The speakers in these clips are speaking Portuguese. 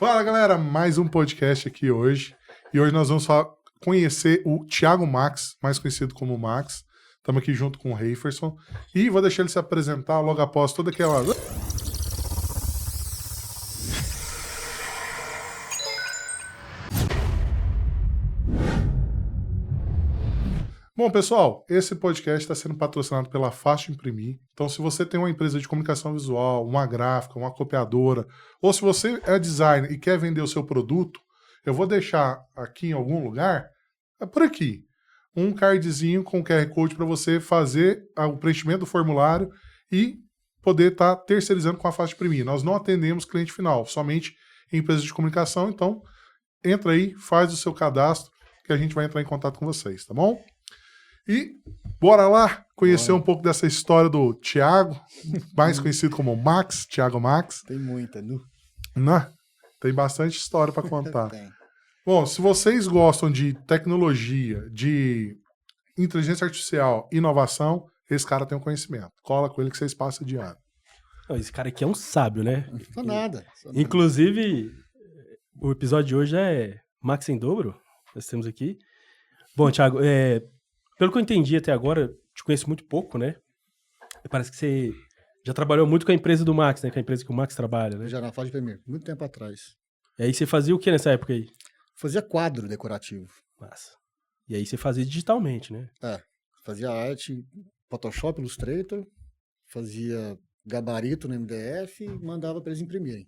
Fala, galera, mais um podcast aqui hoje. E hoje nós vamos conhecer o Thiago Max, mais conhecido como Max. Estamos aqui junto com o Heiferson. E vou deixar ele se apresentar logo após toda aquela... Bom, pessoal, esse podcast está sendo patrocinado pela Fácil Imprimir. Então, se você tem uma empresa de comunicação visual, uma gráfica, uma copiadora, ou se você é designer e quer vender o seu produto, eu vou deixar aqui em algum lugar, por aqui, um cardzinho com QR Code para você fazer o preenchimento do formulário e poder estar terceirizando com a Fácil Imprimir. Nós não atendemos cliente final, somente empresas de comunicação. Então, entra aí, faz o seu cadastro, que a gente vai entrar em contato com vocês, tá bom? E bora lá conhecer um pouco dessa história do Thiago, mais conhecido como Max, Thiago Max. Tem muita, nu. Né? Tem bastante história para contar. Tem. Bom, se vocês gostam de tecnologia, de inteligência artificial, inovação, esse cara tem um conhecimento. Cola com ele que vocês passam de ano. Não, esse cara aqui é um sábio, né? Só nada. Inclusive, o episódio de hoje é Max em dobro, nós temos aqui. Bom, Thiago, pelo que eu entendi até agora, te conheço muito pouco, né? Parece que você já trabalhou muito com a empresa do Max, né? Com a empresa que o Max trabalha, né? Já na Fácil Imprimir, muito tempo atrás. E aí você fazia o que nessa época aí? Fazia quadro decorativo. Massa. E aí você fazia digitalmente, né? Fazia arte, Photoshop, Illustrator, fazia gabarito no MDF e mandava para eles imprimirem.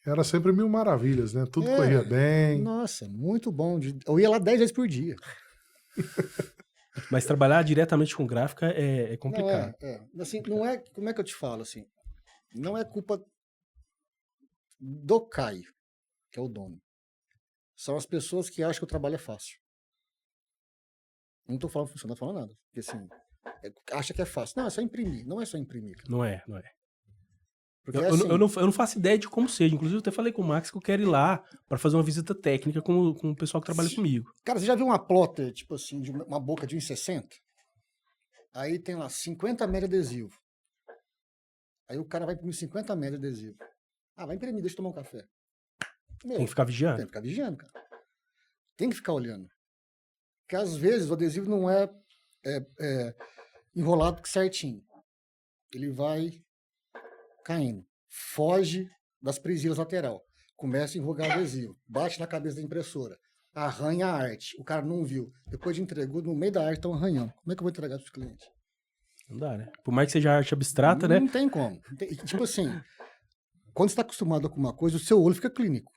Era sempre mil maravilhas, né? Tudo corria bem. Nossa, muito bom. Eu ia lá 10 vezes por dia. Mas trabalhar diretamente com gráfica é complicado. Assim, não é, como é que eu te falo assim? Não é culpa do Caio, que é o dono. São as pessoas que acham que o trabalho é fácil. Não tô falando funcionando, não tô falando nada. Porque assim, acha que é fácil. Não, é só imprimir. Não é só imprimir, cara. Não é. Porque, Eu não faço ideia de como seja. Inclusive, eu até falei com o Max que eu quero ir lá para fazer uma visita técnica com o pessoal que trabalha comigo. Cara, você já viu uma plotter, tipo assim, de uma boca de 1,60? Aí tem lá 50 metros de adesivo. Aí o cara vai imprimir 50 metros de adesivo. Vai imprimir, deixa eu tomar um café. Tem que ficar vigiando. Tem que ficar vigiando, cara. Tem que ficar olhando. Porque às vezes o adesivo não é enrolado certinho. Ele vai caindo. Foge das presilhas lateral. Começa a enrugar o adesivo. Bate na cabeça da impressora. Arranha a arte. O cara não viu. Depois de entregou, no meio da arte estão arranhando. Como é que eu vou entregar para os clientes? Não dá, né? Por mais que seja arte abstrata, né? Não tem como. Tipo assim, quando você está acostumado com uma coisa, o seu olho fica clínico.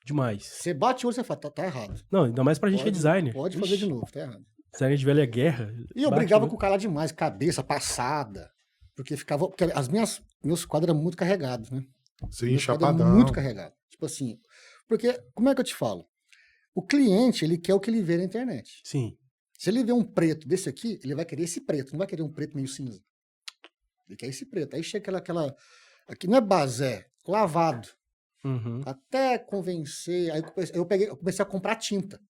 Demais. Você bate o olho e você fala, tá errado. Não, ainda mais pra gente que é designer. Pode fazer de novo, tá errado. Designer de velha guerra. E eu brigava com o cara demais, cabeça passada. Porque ficava. Porque meus quadros eram muito carregados, né? Sim, chapadão. Muito carregado. Tipo assim. Porque, como é que eu te falo? O cliente, ele quer o que ele vê na internet. Sim. Se ele vê um preto desse aqui, ele vai querer esse preto, não vai querer um preto meio cinza. Ele quer esse preto. Aí chega aquela. Aqui não é basé, lavado. Uhum. Até convencer. Aí eu comecei a comprar tinta,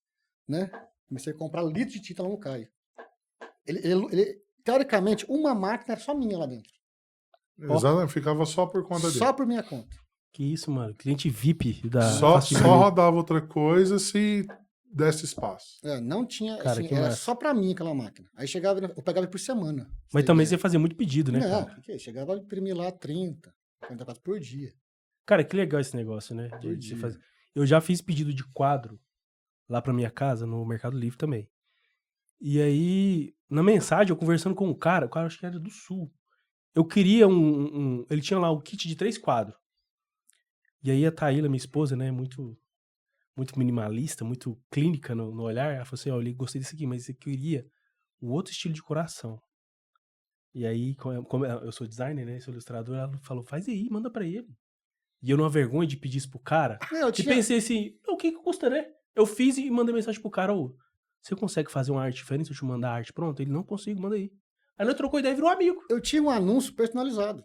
né? Comecei a comprar litros de tinta lá no Caio. Ele, teoricamente, uma máquina era só minha lá dentro. Exato, ficava só por conta dele. Só por minha conta. Que isso, mano. Cliente VIP da. Só rodava outra coisa se desse espaço. Não tinha. Cara, assim, era só pra mim aquela máquina. Aí chegava, eu pegava por semana. Mas também você fazia muito pedido, né? Não, cara? chegava a imprimir lá 30, 40 por dia. Cara, que legal esse negócio, né? De fazer. Eu já fiz pedido de quadro lá pra minha casa, no Mercado Livre também. E aí, na mensagem, eu conversando com o cara acho que era do Sul. Eu queria ele tinha lá o kit de 3 quadros. E aí a Thaíla, minha esposa, né, muito minimalista, muito clínica no olhar, ela falou assim, eu gostei desse aqui, mas eu queria um outro estilo de coração. E aí, como eu sou designer, né, sou ilustrador, ela falou, faz aí, manda pra ele. E eu, numa vergonha de pedir isso pro cara, pensei assim, o que custa, né? Eu fiz e mandei mensagem pro cara, você consegue fazer uma arte diferente se eu te mandar a arte pronta? Ele, não consigo, manda aí. Aí nós trocou ideia e virou amigo. Eu tinha um anúncio personalizado.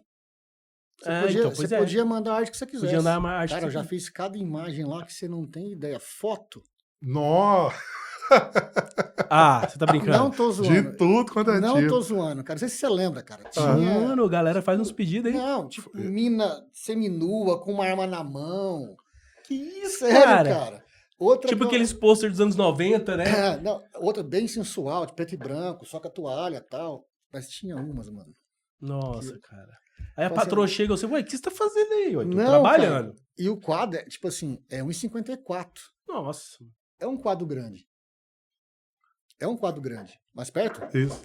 Você podia mandar a arte que você quisesse. Podia mandar a arte. Cara, eu já fiz cada imagem lá que você não tem ideia. Foto. Nossa! Ah, você tá brincando? Não tô De zoando. tudo quanto é Não tipo. tô zoando, cara. Não sei se você lembra, cara. Ah. Tinha... Mano, a galera faz uns pedidos aí. Não, tipo, mina seminua com uma arma na mão. Que isso, Sério, cara. Outra Tipo que eu- aqueles posters dos anos 90, né? Não, outra bem sensual, de preto e branco, só com a toalha e tal. Mas tinha umas, mano. Nossa, cara. Aí a Tipo assim, patroa chega e você, ué, o que você tá fazendo aí? Ué, tô Não, trabalhando. cara. E o quadro é, tipo assim, é 1,54. Nossa. É um quadro grande. É um quadro grande. Mais perto? Isso.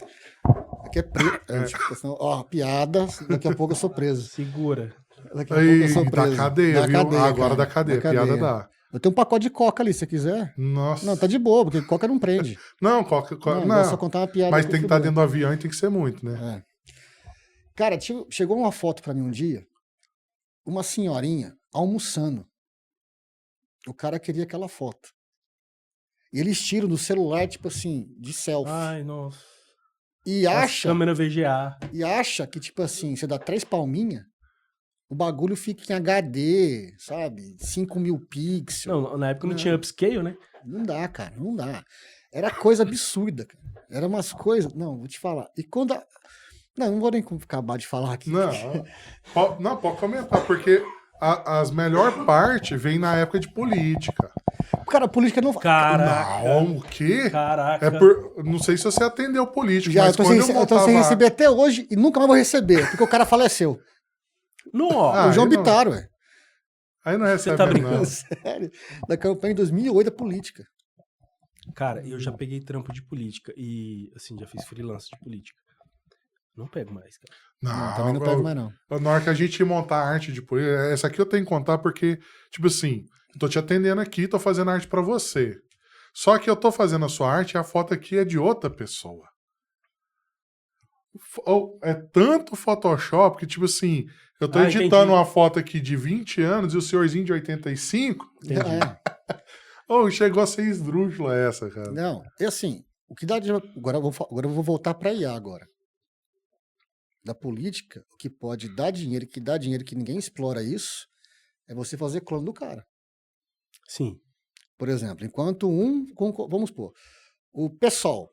Aqui é preto. É, tipo, senão, ó, piada. Daqui a pouco eu sou preso. Segura. Daqui a pouco eu sou Aí, preso. da cadeia, viu? Agora cara, da cadeia. Piada dá. Eu tenho um pacote de coca ali, se você quiser. Nossa. Não, tá de boa, porque coca não prende. Não, Não, vou só contar uma piada. mas aqui, tem que estar fudeu. dentro do avião e tem que ser muito, né? É. Cara, chegou uma foto pra mim um dia, uma senhorinha almoçando. O cara queria aquela foto. E eles tiram do celular, tipo assim, de selfie. Ai, nossa. E As acha, câmera VGA. que, tipo assim, você dá 3 palminhas, o bagulho fica em HD, sabe? 5.000 pixels. Não, na época não Não. tinha upscale, né? Não dá, cara, não dá. Era coisa absurda, cara. Era umas coisas. Não, vou te falar. E quando. Não vou nem acabar de falar aqui. Não, pode comentar, porque as melhor parte vem na época de política. Cara, a política não. Caraca. Não, o quê? Caraca. Não sei se você atendeu político, Já, mas eu tô, quando sem, eu eu tô montava... sem receber até hoje e nunca mais vou receber, porque o cara faleceu. Nossa. O João aí não. Bittar, ué. Aí não recebe tá mesmo, brincando? não. Sério. Da campanha em 2008 da política. Cara, eu já peguei trampo de política e, assim, já fiz freelance de política. Não pego mais, cara. Não, também não pego mais, não. Na hora que a gente ia montar a arte de política, essa aqui eu tenho que contar porque, tipo assim, eu tô te atendendo aqui, tô fazendo arte pra você. Só que eu tô fazendo a sua arte e a foto aqui é de outra pessoa. É tanto Photoshop que, tipo assim, eu tô editando entendi. uma foto aqui de 20 anos e o senhorzinho de 85. Entendi. Chegou a ser esdrúxula essa, cara. Não, é assim, o que dá de... Agora eu vou voltar pra IA agora. Da política, o que pode dar dinheiro, que dá dinheiro, que ninguém explora isso, é você fazer clone do cara. Sim. Por exemplo, enquanto vamos supor, o PSOL,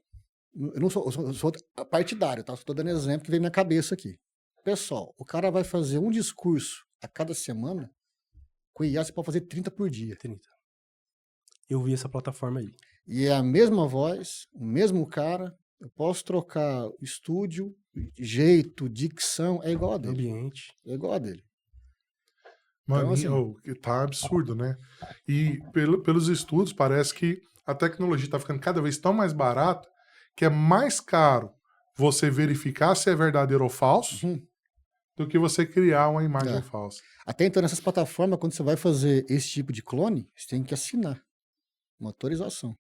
eu não sou, eu sou partidário, tá? Estou dando exemplo que vem na minha cabeça aqui. PSOL, o cara vai fazer um discurso a cada semana, com IA você pode fazer 30 por dia. 30. Eu vi essa plataforma aí. E é a mesma voz, o mesmo cara, eu posso trocar estúdio, jeito, dicção, é igual a dele. Ambiente. É igual a dele. Mano, Então, assim, tá absurdo, né? E pelos estudos, parece que a tecnologia tá ficando cada vez tão mais barata que é mais caro você verificar se é verdadeiro ou falso do que você criar uma imagem falsa. Até então, nessas plataformas, quando você vai fazer esse tipo de clone, você tem que assinar uma autorização.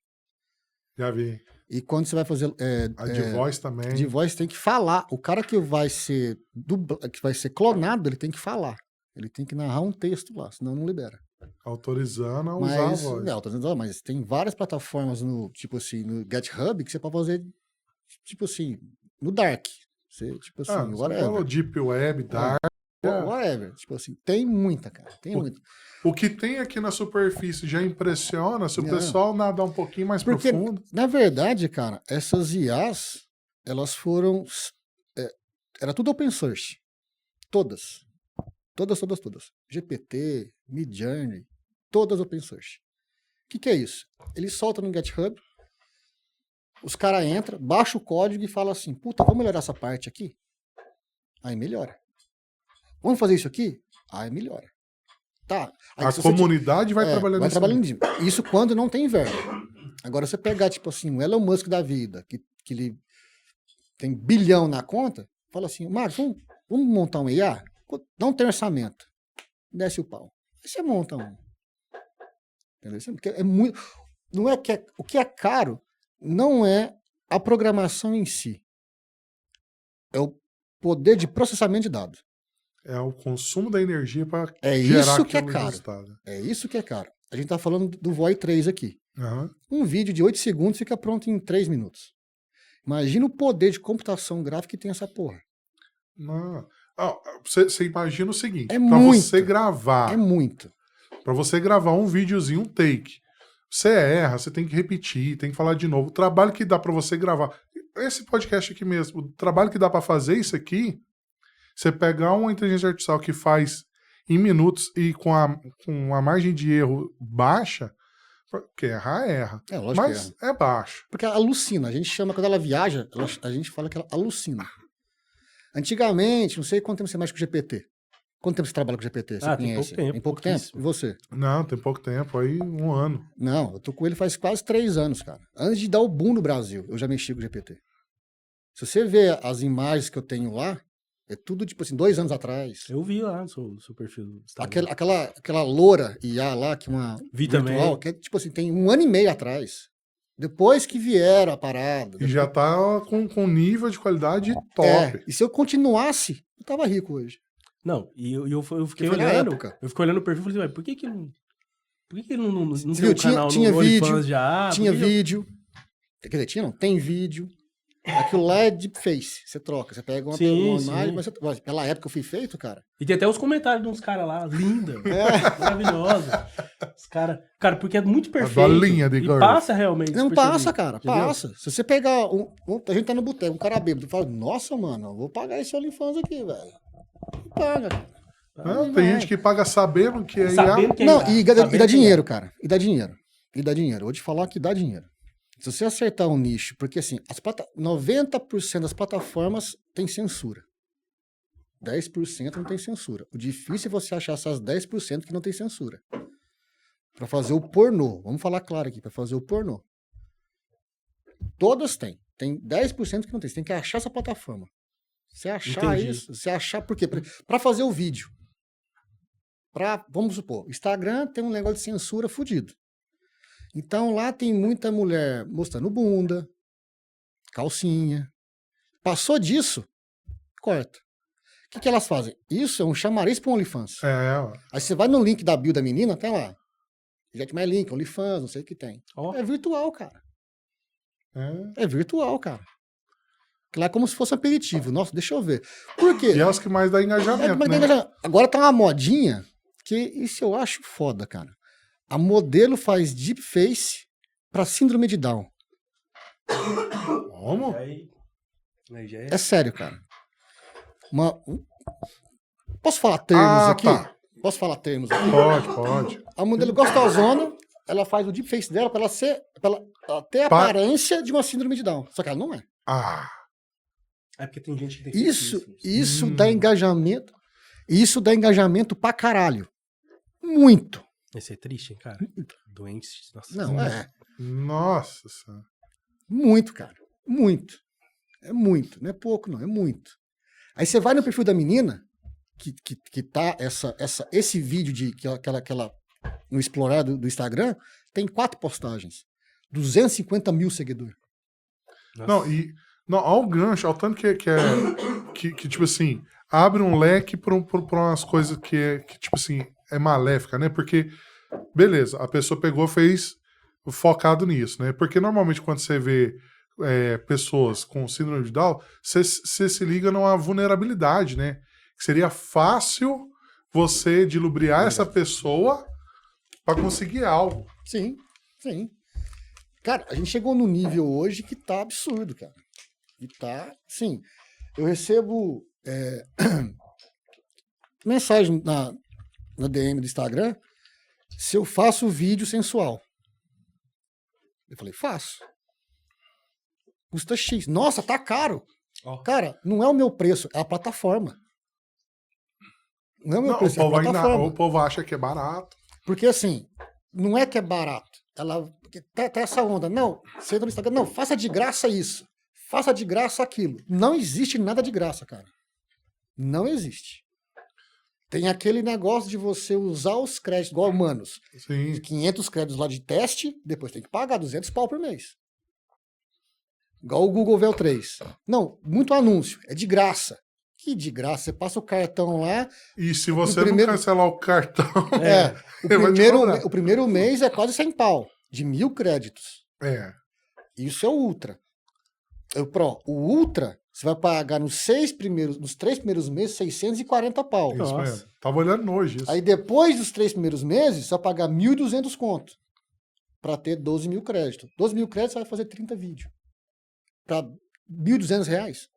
Já vi. E quando você vai fazer... A de voz também. De voz tem que falar. O cara que vai ser clonado, ele tem que falar. Ele tem que narrar um texto lá, senão não libera. Autorizando a usar a voz. Não, autorizando, mas tem várias plataformas no, tipo assim, no GitHub que você pode fazer, tipo assim, no Dark. Você, tipo assim, Você whatever. falou Deep Web, Dark. Whatever. Tipo assim, tem muita, cara. Tem muita. O que tem aqui na superfície já impressiona se o Não. pessoal nadar um pouquinho mais Porque, profundo. na verdade, cara, essas IAs, elas foram... era tudo open source. Todas. Todas. GPT, Midjourney, todas open source. O que é isso? Eles soltam no GitHub, os caras entram, baixam o código e falam assim, puta, vamos melhorar essa parte aqui? Aí melhora. Vamos fazer isso aqui? Aí melhora. Tá. Aí, A comunidade vai trabalhando vai nisso. trabalhando nisso. Isso quando não tem verba. Agora, você pegar, tipo assim, o Elon Musk da vida, que ele tem bilhão na conta, fala assim, Marcos, vamos montar um IA? Não tem orçamento. Desce o pau. Aí você monta um. Entendeu? Porque é muito. Não é que o que é caro não é a programação em si. É o poder de processamento de dados. É o consumo da energia para É gerar isso que é aquele caro. resultado. É isso que é caro. A gente tá falando do VOI 3 aqui. Uhum. Um vídeo de 8 segundos fica pronto em 3 minutos. Imagina o poder de computação gráfica que tem essa porra. Não. Você imagina o seguinte, É para muito. você gravar, É muito. para você gravar um videozinho, um take, Você erra, você tem que repetir, tem que falar de novo. O trabalho que dá pra você gravar. Esse podcast aqui mesmo, o trabalho que dá pra fazer isso aqui, você pegar uma inteligência artificial que faz em minutos e com a margem de erro baixa, porque errar, erra. É, lógico que Mas é baixo. Porque alucina. A gente chama, quando ela viaja, a gente fala que ela alucina. Antigamente, não sei quanto tempo você mexe com o GPT. Quanto tempo você trabalha com o GPT? Você Tem conhece? pouco tempo. Tem pouco tempo? E pouquíssimo. você? Não, tem pouco tempo, aí 1 ano. Não, eu tô com ele faz quase 3 anos, cara. Antes de dar o boom no Brasil, eu já mexi com o GPT. Se você ver as imagens que eu tenho lá, é tudo, tipo assim, 2 anos atrás. Eu vi lá no seu perfil do Instagram. Aquela loura IA lá, que uma Vi virtual, também. que é, tipo assim, tem 1 ano e meio atrás. Depois que vieram a parada. E já tá com nível de qualidade top. E se eu continuasse, eu tava rico hoje. Não, e eu fiquei foi na olhando. época. Eu fiquei olhando o perfil e falei, "Ué, por que ele não Você tem viu? um canal Tinha no vídeo, OnlyFans já? tinha Por que vídeo. Quer dizer, tinha não, tem vídeo. Aquilo lá é deepface. Você troca, você pega uma Sim, imagem, sim. mas pela época que eu fui feito, cara. E tem até os comentários de uns caras lá, linda, maravilhosa. Os cara, porque é muito perfeito. bolinha de e girl. passa realmente. Não despercebido, passa, cara, entendeu? passa. Se você pegar a gente tá no boteco, um cara bêbado, fala, nossa, mano, eu vou pagar esse OnlyFans aqui, velho. Não paga, cara. Não, tem gente que paga sabendo que é Sabendo que é Não, IA, e sabendo dá que é dinheiro, cara. E dá dinheiro. E dá dinheiro. Eu vou te falar que dá dinheiro. Se você acertar um nicho, porque assim, 90% das plataformas tem censura. 10% não tem censura. O difícil é você achar essas 10% que não tem censura. Pra fazer o pornô. Vamos falar claro aqui, pra fazer o pornô. Todas têm. Tem 10% que não tem. Você tem que achar essa plataforma. Você achar Entendi. isso, você achar por quê? Pra fazer o vídeo. Vamos supor, Instagram tem um negócio de censura fudido. Então lá tem muita mulher mostrando bunda, calcinha. Passou disso, corta. O que elas fazem? Isso é um chamariz para um OnlyFans. ó. Aí você vai no link da bio da menina, tem lá. Já tem mais link, OnlyFans, não sei o que tem. Ó. É virtual, cara. É. É virtual, cara. Lá é como se fosse um aperitivo. Nossa, deixa eu ver. Por quê? E é os que mais dá engajamento, Mas né? agora tá uma modinha que isso eu acho foda, cara. A modelo faz deepface pra síndrome de Down. Como? Aí já é... É sério, cara. Posso falar termos aqui? Tá. Posso falar termos aqui? Pode. A modelo gostosona, ela faz o deepface dela pra ela ter a aparência de uma síndrome de Down. Só que ela não é. É porque tem gente que tem feito Isso dá engajamento. Isso dá engajamento pra caralho. Muito. Esse é triste, hein, cara? Doentes. Nossa. Não, é. Nossa senhora. Muito, cara. Muito. É muito. Não é pouco, não. É muito. Aí você vai no perfil da menina, que tá esse vídeo no explorar do Instagram, tem 4 postagens. 250 mil seguidores. Nossa. Não, olha o gancho, olha o tanto que tipo assim, abre um leque pra umas coisas que, tipo assim, é maléfica, né? Porque, beleza, a pessoa pegou, fez focado nisso, né? Porque normalmente quando você vê pessoas com síndrome de Down, você se liga numa vulnerabilidade, né? Que seria fácil você dilubriar essa pessoa pra conseguir algo. Sim, sim. Cara, a gente chegou num nível hoje que tá absurdo, cara. E tá, sim. Eu recebo mensagem na DM do Instagram se eu faço vídeo sensual. Eu falei, faço. Custa X. Nossa, tá caro. Ó. Cara, não é o meu preço, é a plataforma. Não é o meu Não, preço, é a plataforma. o povo acha que é barato. Porque assim, não é que é barato. Tá essa onda. Não, você entra no Instagram, não, faça de graça isso. Faça de graça aquilo. Não existe nada de graça, cara. Não existe. Tem aquele negócio de você usar os créditos, igual humanos. Sim. 500 créditos lá de teste, depois tem que pagar 200 pau por mês. Igual o Google Vel 3. Não, muito anúncio. É de graça. Que de graça? Você passa o cartão lá. E se você primeiro- não cancelar o cartão. O primeiro mês é quase 100 pau. De 1.000 créditos. Isso é o Ultra. O Pro. O Ultra, você vai pagar nos 3 primeiros meses, 640 pau. Isso Nossa. mesmo. Tava olhando hoje isso. Aí depois dos 3 primeiros meses, você vai pagar 1.200 conto. para ter 12 mil créditos. 12 mil créditos, você vai fazer 30 vídeos. Para R$1.200.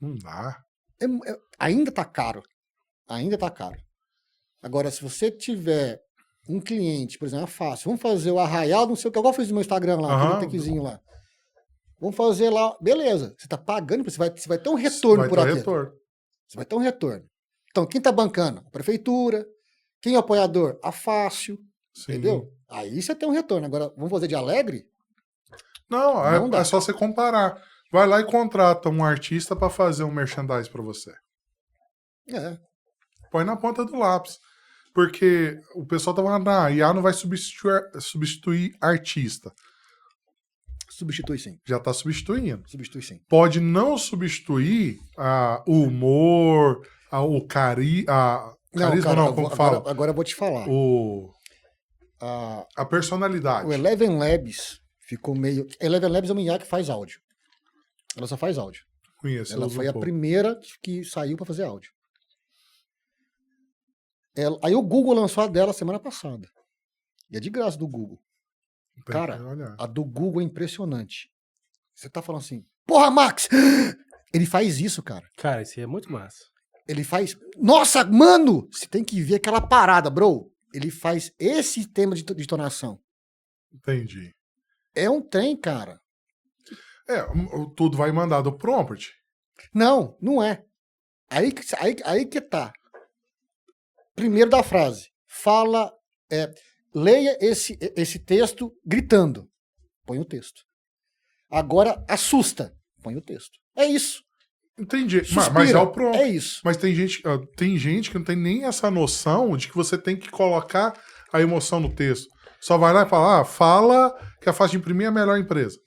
Não dá. Ainda tá caro. Ainda tá caro. Agora, se você tiver um cliente, por exemplo, é fácil. Vamos fazer o arraial, não sei o que. Igual eu fiz no meu Instagram lá, aquele takezinho lá. Vamos fazer lá. Beleza. Você tá pagando, você vai ter um retorno por aqui. Você vai ter um retorno. Então, quem tá bancando? A prefeitura. Quem é o apoiador? A Fácil. Sim. Entendeu? Aí você tem um retorno. Agora, vamos fazer de alegre? Não é só você comparar. Vai lá e contrata um artista para fazer um merchandise para você. Põe na ponta do lápis. Porque o pessoal tá falando, a IA não vai substituir artista. Substitui sim. Já tá substituindo. Substitui sim. Pode não substituir o humor, o carisma, como fala? Agora eu vou te falar. A personalidade. O Eleven Labs ficou meio... Eleven Labs é uma IA que faz áudio. Ela só faz áudio. Conheço. Ela foi a primeira que saiu para fazer áudio. Aí o Google lançou a dela semana passada. E é de graça do Google. Cara, a do Google é impressionante. Você tá falando assim, porra, Max! Ele faz isso, cara. Cara, isso aí é muito massa. Ele faz... Nossa, mano! Você tem que ver aquela parada, bro. Ele faz esse tema de entonação. Entendi. É um trem, cara. Tudo vai mandar do prompt. Não é. Aí que tá. Primeiro da frase. Fala... leia esse texto gritando. Põe o texto. Agora, assusta. Põe o texto. É isso. Entendi. Mas é o prompt. É isso. Mas tem gente que não tem nem essa noção de que você tem que colocar a emoção no texto. Só vai lá e fala, fala que a Fácil de Imprimir é a melhor empresa.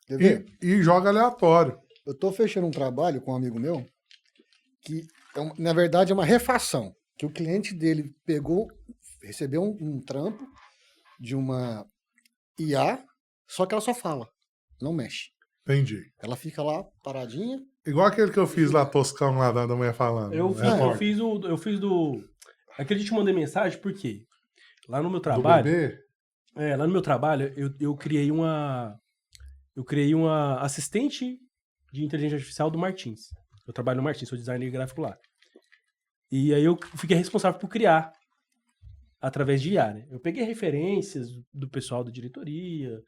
Quer ver? E joga aleatório. Eu tô fechando um trabalho com um amigo meu que, na verdade, é uma refação. Que o cliente dele recebeu um trampo de uma IA, só que ela só fala, não mexe. Entendi. Ela fica lá paradinha. Igual aquele que eu fiz lá, Toscão, lá da mulher falando. Eu fiz do... Aquele que te mandei mensagem, por quê? Lá no meu trabalho... Do bebê? Lá no meu trabalho, eu criei uma assistente de inteligência artificial do Martins. Eu trabalho no Martins, sou designer gráfico lá. E aí eu fiquei responsável por criar através de IA, né? Eu peguei referências do pessoal da diretoria,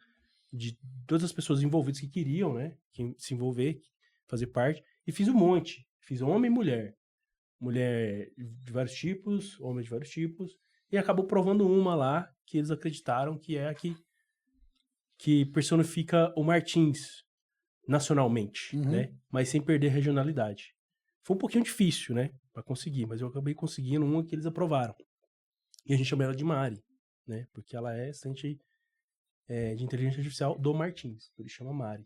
de todas as pessoas envolvidas que queriam, né? Se envolver, fazer parte, e fiz um monte. Fiz homem e mulher. Mulher de vários tipos, homem de vários tipos, e acabou provando uma lá que eles acreditaram que é a que personifica o Martins nacionalmente, né? Mas sem perder regionalidade. Foi um pouquinho difícil, né? Pra conseguir, mas eu acabei conseguindo uma que eles aprovaram. E a gente chama ela de Mari, né? Porque ela é assistente de inteligência artificial do Martins. Ele chama Mari.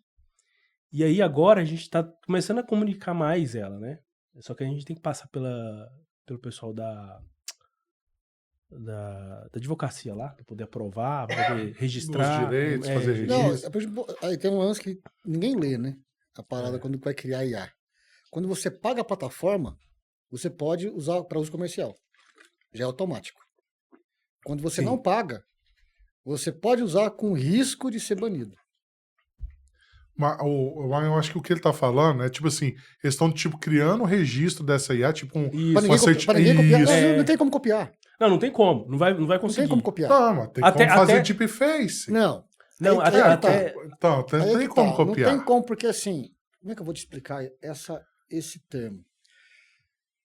E aí agora a gente tá começando a comunicar mais ela, né? Só que a gente tem que passar pelo pessoal da advocacia lá, para poder aprovar, para poder registrar. Os direitos, fazer registro. Não, aí tem um lance que ninguém lê, né? A parada quando vai criar IA. Quando você paga a plataforma, você pode usar para uso comercial. Já é automático. Quando você não paga, você pode usar com risco de ser banido. Mas eu acho que o que ele tá falando é tipo assim, eles estão tipo criando um registro dessa IA, tipo um... Para ninguém copiar. Não tem como copiar. Não tem como. Não vai conseguir. Não tem como copiar. Não, mas tem como fazer deepface. Não. Não, Então, não tem como copiar. Não tem como, porque assim... Como é que eu vou te explicar esse termo?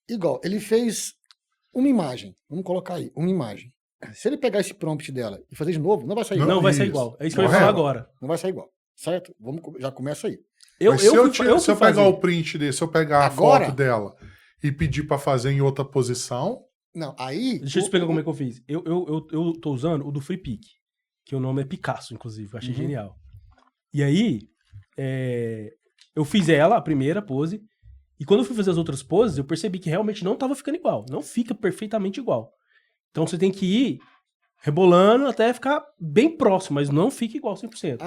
Igual, ele fez uma imagem. Vamos colocar aí, uma imagem. Se ele pegar esse prompt dela e fazer de novo, não vai sair igual. Não vai sair igual. É isso que eu ia falar agora. Não vai sair igual. Certo? Já começa aí. Se eu pegar o print desse, se eu pegar a foto dela e pedir pra fazer em outra posição... Não, aí... Deixa eu te explicar como é que eu fiz. Eu tô usando o do FreePic, que o nome é Picasso, inclusive. Eu achei genial. E aí, eu fiz ela, a primeira pose, e quando eu fui fazer as outras poses, eu percebi que realmente não tava ficando igual. Não fica perfeitamente igual. Então você tem que ir rebolando até ficar bem próximo, mas não fica igual 100%.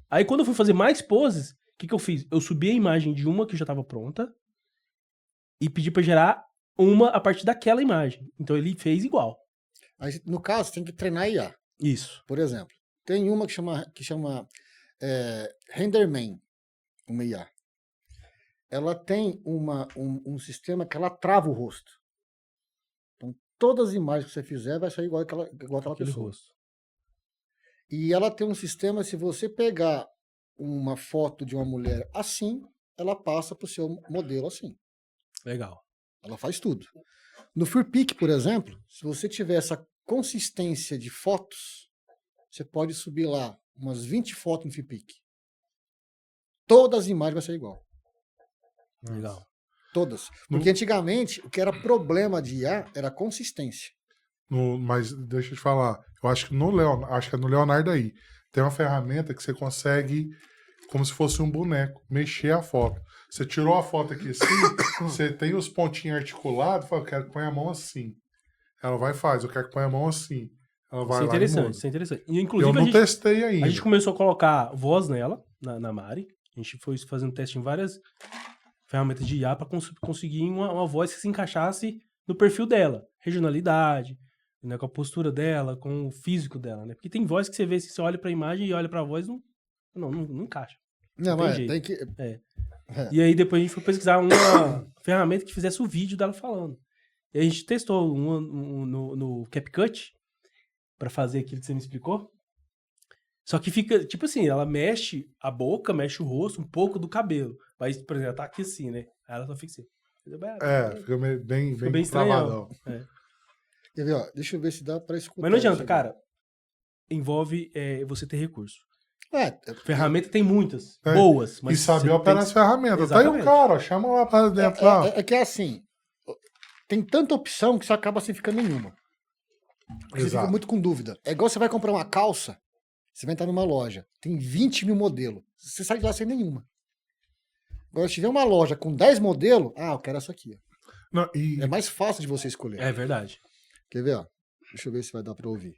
Aí quando eu fui fazer mais poses, o que eu fiz? Eu subi a imagem de uma que já estava pronta e pedi para gerar uma a partir daquela imagem. Então ele fez igual. Aí, no caso, você tem que treinar IA. Isso. Por exemplo. Tem uma que chama RenderMan, uma IA. Ela tem um sistema que ela trava o rosto. Então, todas as imagens que você fizer vai sair igual aquela Aquele pessoa. rosto. E ela tem um sistema, se você pegar uma foto de uma mulher assim, ela passa para o seu modelo assim. Legal. Ela faz tudo. No FreePic, por exemplo, se você tiver essa consistência de fotos, você pode subir lá umas 20 fotos no FreePic. Todas as imagens vão ser igual. Legal. Todas. Porque antigamente, o que era problema de IA era a consistência. Mas deixa eu te falar, eu acho que acho que é no Leonardo aí, tem uma ferramenta que você consegue, como se fosse um boneco, mexer a foto. Você tirou a foto aqui assim, você tem os pontinhos articulados, fala, eu quero que ponha a mão assim. Ela vai e faz, eu quero que ponha a mão assim. Ela vai Isso é lá e interessante, muda. isso é interessante. E, Eu inclusive, não testei ainda. a gente começou a colocar voz nela, na Mari. A gente foi fazendo teste em várias ferramentas de IA para conseguir uma voz que se encaixasse no perfil dela. Regionalidade, né, com a postura dela, com o físico dela, né? Porque tem voz que você vê, se você olha pra imagem e olha pra voz, não encaixa. Não, tem mas jeito. tem que. E aí depois a gente foi pesquisar uma ferramenta que fizesse o vídeo dela falando. E a gente testou no CapCut pra fazer aquilo que você me explicou. Só que fica, tipo assim, ela mexe a boca, mexe o rosto, um pouco do cabelo. Mas, por exemplo, ela tá aqui assim, né? Aí ela só fica assim. Fica bem estranhão. travadão. Quer ver, ó, deixa eu ver se dá pra escutar. Mas não adianta, isso cara. Envolve você ter recurso. aqui. Ferramenta tem muitas, É, boas. Mas E saber você operar tem as ferramentas. Tá aí o Exatamente. cara, ó, chama lá pra dentro. lá. É que é assim, tem tanta opção que você acaba sem ficar nenhuma. Porque você fica Exato. muito com dúvida. É igual você vai comprar uma calça, você vai entrar numa loja, tem 20 mil modelos. Você sai de lá sem nenhuma. Agora, se tiver uma loja com 10 modelos, eu quero essa aqui. Ó. Não, e É mais fácil de você escolher. É verdade. Quer ver, ó? Deixa eu ver se vai dar pra ouvir.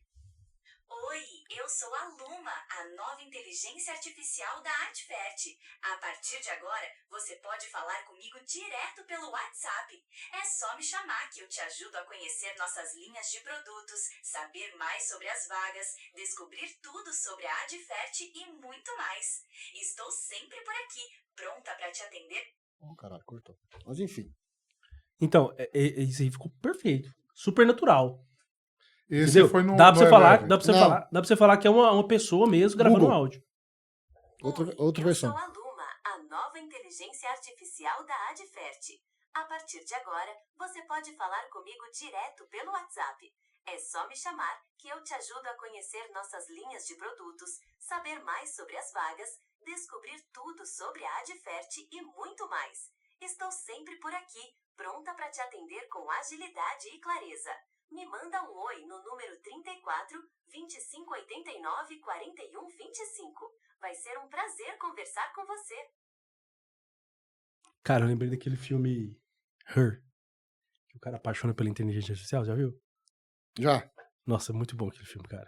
Oi, eu sou a Luma, a nova inteligência artificial da Adfert. A partir de agora, você pode falar comigo direto pelo WhatsApp. É só me chamar que eu te ajudo a conhecer nossas linhas de produtos, saber mais sobre as vagas, descobrir tudo sobre a Adfert e muito mais. Estou sempre por aqui, pronta para te atender. Caralho, cortou. Mas enfim. Então, isso aí ficou perfeito. Super natural. esse Entendeu? foi no. Dá pra no você falar, Eleve. dá pra você falar que é uma pessoa mesmo gravando um Google. áudio. Outra eu versão. sou a Luma, a nova inteligência artificial da Adfert. A partir de agora, você pode falar comigo direto pelo WhatsApp. É só me chamar que eu te ajudo a conhecer nossas linhas de produtos, saber mais sobre as vagas, descobrir tudo sobre a Adfert e muito mais. Estou sempre por aqui, pronta para te atender com agilidade e clareza. Me manda um oi no número 34 2589 41 25. Vai ser um prazer conversar com você. Cara, eu lembrei daquele filme Her. Que o cara apaixona pela inteligência artificial, já viu? Já. Nossa, muito bom aquele filme, cara.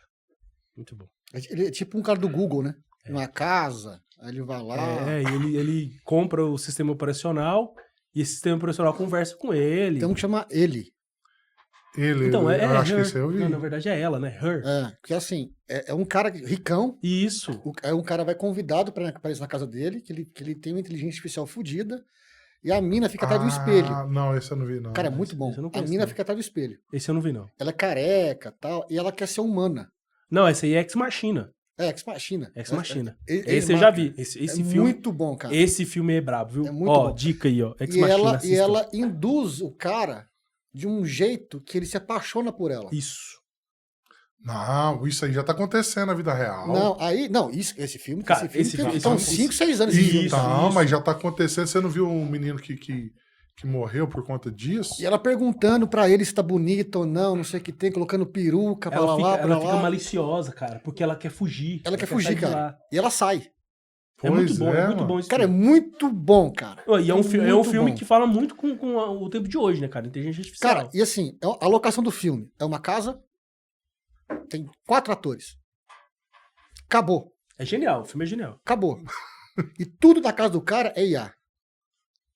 Muito bom. Ele é tipo um cara do Google, né? Uma casa, aí ele vai lá. E ele compra o sistema operacional e esse sistema operacional conversa com ele. Tem um que chama ele. Então, eu acho que Her. esse eu vi. Não, na verdade é ela, né? Her. Porque assim, é um cara ricão. Isso. Aí um cara vai convidado para aparecer na casa dele, que ele tem uma inteligência artificial fodida, e a mina fica atrás do espelho. Não, esse eu não vi, não. Cara, é muito bom. esse eu não A conheço, mina não. fica atrás do espelho. Esse eu não vi, não. Ela é careca tal, e ela quer ser humana. Não, esse aí é Ex Machina. Ex Machina. Ex Machina. Ele Esse eu já marca. vi. Esse É filme. muito bom, cara. Esse filme é brabo, viu? É muito ó, bom. dica aí, ó. Ex E Machina. ela, assistam. e ela induz o cara de um jeito que ele se apaixona por ela. Isso. Não, isso aí já tá acontecendo na vida real. Esse filme. Cara, esse filme esse são filme- 5, 6 anos esse filme. Então, isso. mas já tá acontecendo. Você não viu um menino que morreu por conta disso? E ela perguntando pra ele se tá bonita ou não sei o que tem, colocando peruca pra Ela, lá, fica, pra ela fica lá. maliciosa, cara, porque ela quer fugir. Ela quer sair fugir, de cara. lá. E ela sai. É muito Pois bom, é, é muito mano. bom esse Cara, é filme. muito bom, cara. E é um muito filme bom. que fala muito com o tempo de hoje, né, cara? Inteligência artificial. Cara, e assim, a locação do filme é uma casa, tem 4 atores. Acabou. É genial, o filme é genial. Acabou. E tudo da casa do cara é IA.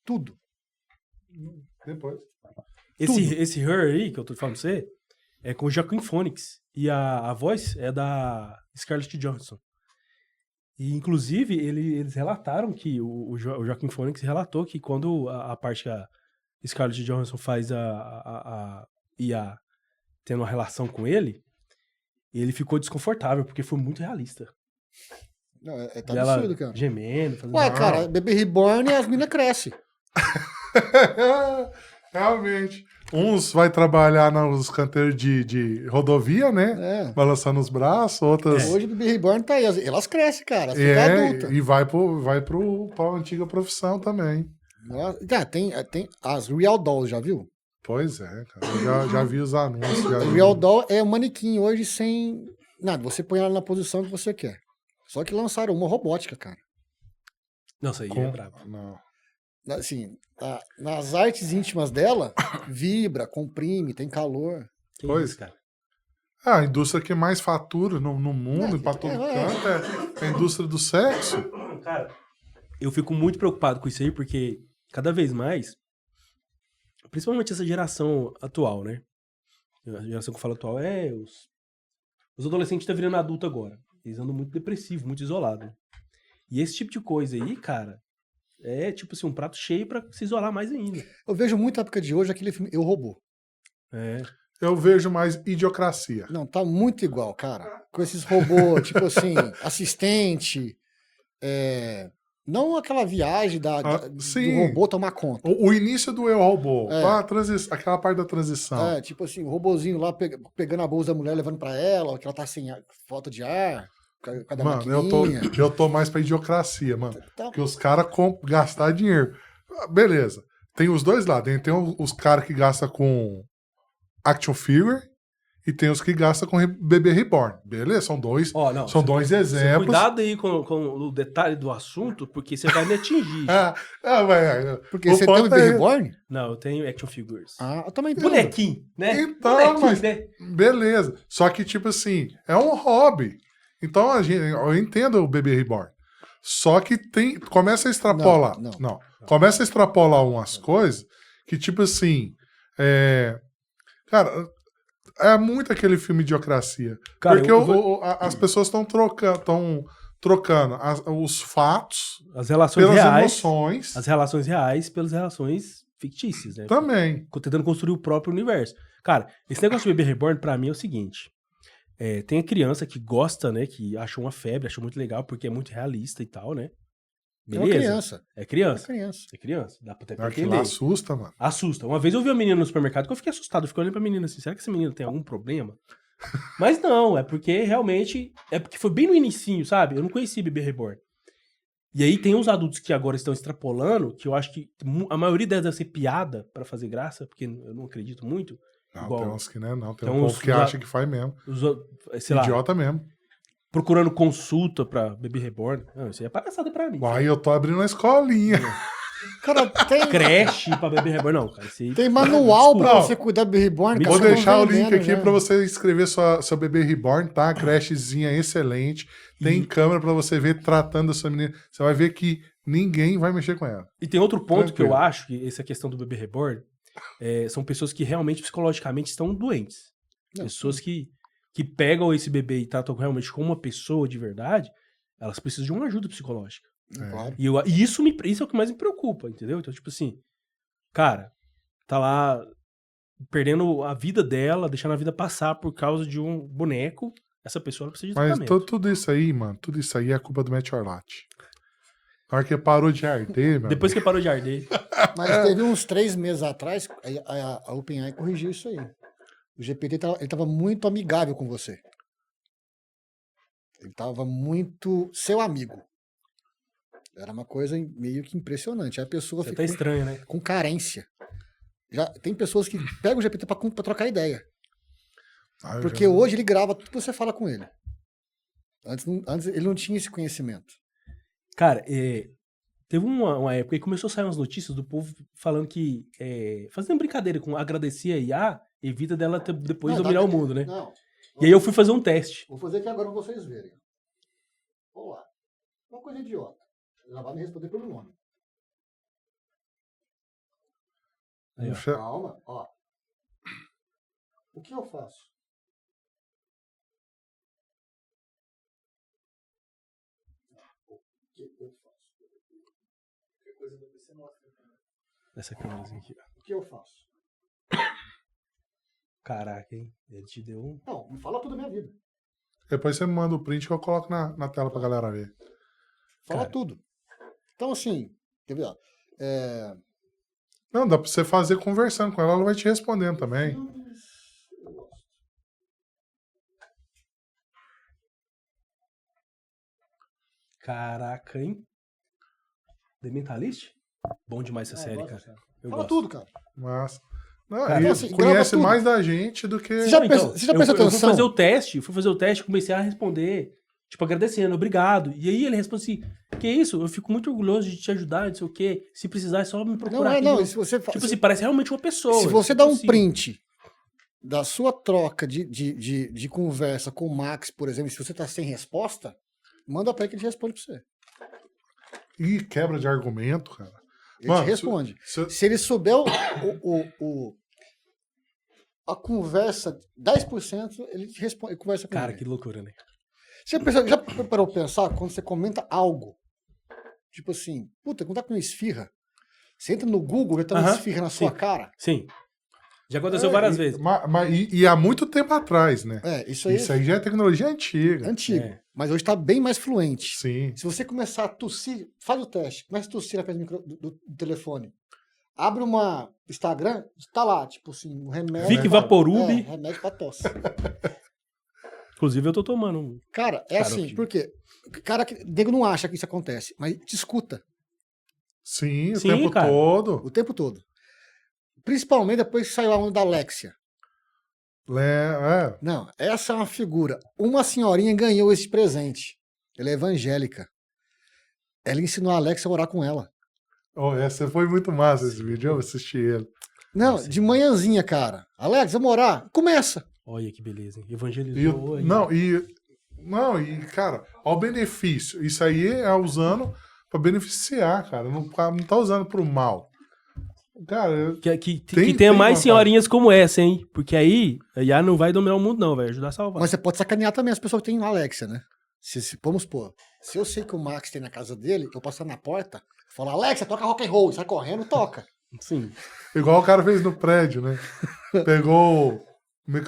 Tudo. Depois. Esse Her aí, que eu tô falando pra você, é com o Joaquin Phoenix. E a voz é da Scarlett Johansson. E, inclusive, eles relataram que o Joaquin Phoenix relatou que quando a parte que a Scarlett Johansson faz a IA tendo uma relação com ele ficou desconfortável, porque foi muito realista. Não, tá E ela absurdo, cara. gemendo, fazendo... Ué, cara, bebê reborn e as minas crescem. Realmente. Uns vai trabalhar nos canteiros de rodovia, né? É. Balançando os braços, outras. Hoje o bebê reborn tá aí. Elas crescem, cara. Elas ficam adultas. E pra antiga profissão também. Tem as Real Dolls, já viu? Pois é, cara. Eu já vi os anúncios. O Real Doll é um manequim hoje sem nada. Você põe ela na posição que você quer. Só que lançaram uma robótica, cara. Não, isso aí é brabo. Não. Assim, nas artes íntimas dela, vibra, comprime, tem calor. Que Pois. isso, cara. A indústria que mais fatura no mundo, pra todo canto, é a indústria do sexo. Cara, eu fico muito preocupado com isso aí, porque cada vez mais, principalmente essa geração atual, né? A geração que eu falo atual é os adolescentes estão virando adulto agora. Eles andam muito depressivos, muito isolados. E esse tipo de coisa aí, cara, é tipo assim, um prato cheio pra se isolar mais ainda. Eu vejo muito na época de hoje aquele filme Eu, Robô. É. Eu vejo mais Idiocracia. Não, tá muito igual, cara. Com esses robôs, tipo assim, assistente. Não aquela viagem do robô tomar conta. O início do Eu Robô. É. Aquela parte da transição. Tipo assim, o robozinho lá pegando a bolsa da mulher, levando pra ela, que ela tá sem falta de ar. Cada Mano, maquininha. eu tô mais pra Idiocracia, mano. Tá. Porque os caras gastar dinheiro. Beleza. Tem os dois lados. Tem os caras que gastam com action figure e tem os que gastam com bebê reborn. Beleza? São dois exemplos. Cuidado aí com o detalhe do assunto, porque você vai me atingir. Porque você tem um bebê reborn? Não, eu tenho action figures. Eu também tenho. Bonequinho, né? Então, mas beleza. Só que, tipo assim, é um hobby. Então, eu entendo o bebê reborn. Só que começa a extrapolar. Não. Começa a extrapolar umas coisas que, tipo assim, cara, é muito aquele filme Idiocracia. Cara, porque as pessoas estão trocando os fatos as relações pelas reais, emoções. As relações reais pelas relações fictícias, né? Também. Tentando construir o próprio universo. Cara, esse negócio de bebê reborn, pra mim, é o seguinte. Tem a criança que gosta, né? Que achou uma febre, achou muito legal, porque é muito realista e tal, né? Beleza. É uma criança. É criança. É criança. Dá pra até Aquilo entender. assusta, mano. Assusta. Uma vez eu vi uma menina no supermercado que eu fiquei assustado. Eu fiquei olhando pra menina assim, será que essa menina tem algum problema? Mas não, é porque realmente... É porque foi bem no inicinho, sabe? Eu não conhecia bebê reborn. E aí tem uns adultos que agora estão extrapolando, que eu acho que a maioria delas deve ser piada pra fazer graça, porque eu não acredito muito. Não, igual, tem uns que não. Tem então um povo que acha que faz mesmo. Idiota mesmo. Procurando consulta pra bebê reborn. Não, isso aí é palhaçada pra mim. Aí eu tô abrindo uma escolinha. Cara, tem creche pra bebê reborn. Não, cara. Tem manual pra você cuidar do bebê reborn. Vou deixar o link aqui pra você escrever seu bebê reborn, tá? Crechezinha excelente. Tem câmera pra você ver tratando a sua menina. Você vai ver que ninguém vai mexer com ela. E tem outro ponto que eu acho, que essa questão do bebê reborn, são pessoas que realmente psicologicamente estão doentes. Pessoas que pegam esse bebê e tratam realmente como uma pessoa de verdade, elas precisam de uma ajuda psicológica. Claro. E isso é o que mais me preocupa, entendeu? Então, tipo assim, cara, tá lá perdendo a vida dela, deixando a vida passar por causa de um boneco, essa pessoa não precisa de tratamento. Mas tudo isso aí, mano, tudo isso aí é culpa do Matt Orlatti. Na hora que parou de arder, mano. Depois que parou de arder. Mas teve uns 3 meses atrás, a OpenAI corrigiu isso aí. O GPT ele tava muito amigável com você. Ele tava muito seu amigo. Era uma coisa meio que impressionante. Aí a pessoa Você fica tá estranho, né? com carência. Já tem pessoas que pegam o GPT pra trocar ideia. Porque hoje ele grava tudo que você fala com ele. Antes ele não tinha esse conhecimento. Cara, teve uma época que começou a sair umas notícias do povo falando que, fazendo brincadeira com agradecer a IA, evita dela depois dominar o mundo, né? Não. E aí eu fui fazer um teste. Vou fazer aqui agora pra vocês verem. Vamos lá. Uma coisa idiota. Ela vai me responder pelo nome. Aí, ó. Calma, ó. O que eu faço? Essa câmerazinha aqui, ó. O que eu faço? Caraca, hein? Ele te deu um... Não, me fala tudo da minha vida. Depois você me manda o print que eu coloco na tela pra galera ver. Fala Cara. tudo. Então, assim, quer ver? Ó, Não, dá pra você fazer conversando com ela, ela vai te respondendo também. Caraca, hein? The Mentalist? Bom demais essa série, cara. Eu Fala gosto. tudo, cara. Mas. Não, Cara, e então, assim, grava conhece tudo. mais da gente do que. Você já Não, pensa- você já eu prestou fui atenção? fazer o teste, comecei a responder, tipo, agradecendo, obrigado. E aí ele responde assim, que isso? Eu fico muito orgulhoso de te ajudar, não sei o quê. Se precisar, é só me procurar Não, aqui. não. no- Se você, Tipo assim, parece realmente uma pessoa. se você tipo dá um assim. print da sua troca de conversa com o Max, por exemplo, se você tá sem resposta, manda pra ele que ele responde pra você. Ih, quebra de argumento, cara. Ele Mano, te responde. se- Se ele souber a conversa, 10%, ele te responde, ele conversa com Cara, ele. que loucura, né? Já parou pra pensar quando você comenta algo? Tipo assim, puta, quando tá com uma esfirra, você entra no Google, já tá uma Aham, esfirra na sua sim. cara. Sim. Já aconteceu várias vezes. E há muito tempo atrás, né? Isso aí Isso aí já é tecnologia antiga. é antigo. É. Mas hoje tá bem mais fluente. Sim. Se você começar a tossir, faz o teste. Começa a tossir na frente do telefone. Abre uma Instagram, tá lá, tipo assim, um remédio. Vic Vaporub. Remédio pra tosse. Inclusive, eu tô tomando um. Cara, é assim, Xarope. por quê? Cara, nego não acha que isso acontece, mas te escuta Sim, o Sim, tempo cara. todo. o tempo todo. Principalmente depois que saiu a onda da Alexia. Não, essa é uma figura. Uma senhorinha ganhou esse presente. Ela é evangélica. Ela ensinou a Alexia a orar com ela. Essa foi muito massa esse vídeo, eu assisti ele. Não, Nossa, de manhãzinha, cara. Alex, vamos orar? Começa. Olha que beleza, hein? E, Evangelizou. aí. Cara, olha o benefício. Isso aí é usando pra beneficiar, cara. Não tá usando pro mal. Cara, Que Tem tenha mais vantagem. senhorinhas como essa, hein? Porque aí a IA não vai dominar o mundo, não, vai ajudar a salvar. Mas você pode sacanear também as pessoas que têm Alexia, né? Vamos supor, se eu sei que o Max tem na casa dele, eu passar na porta, falo, Alexia, toca rock and roll, sai correndo, toca. Sim. igual o cara fez no prédio, né? Pegou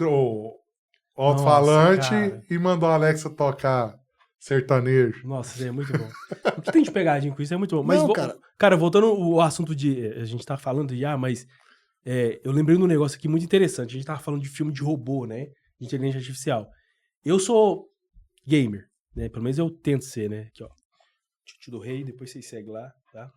o alto-falante cara. e mandou a Alexa tocar sertanejo. Nossa, isso aí é muito bom. O que tem de pegadinha com isso é muito bom. Mas, Não, cara, voltando ao assunto de... A gente tá falando de IA, mas eu lembrei de um negócio aqui muito interessante. A gente tava falando de filme de robô, né? De inteligência artificial. Eu sou gamer, né? Pelo menos eu tento ser, né? Aqui, ó. Tio do Rei, depois vocês seguem lá, tá?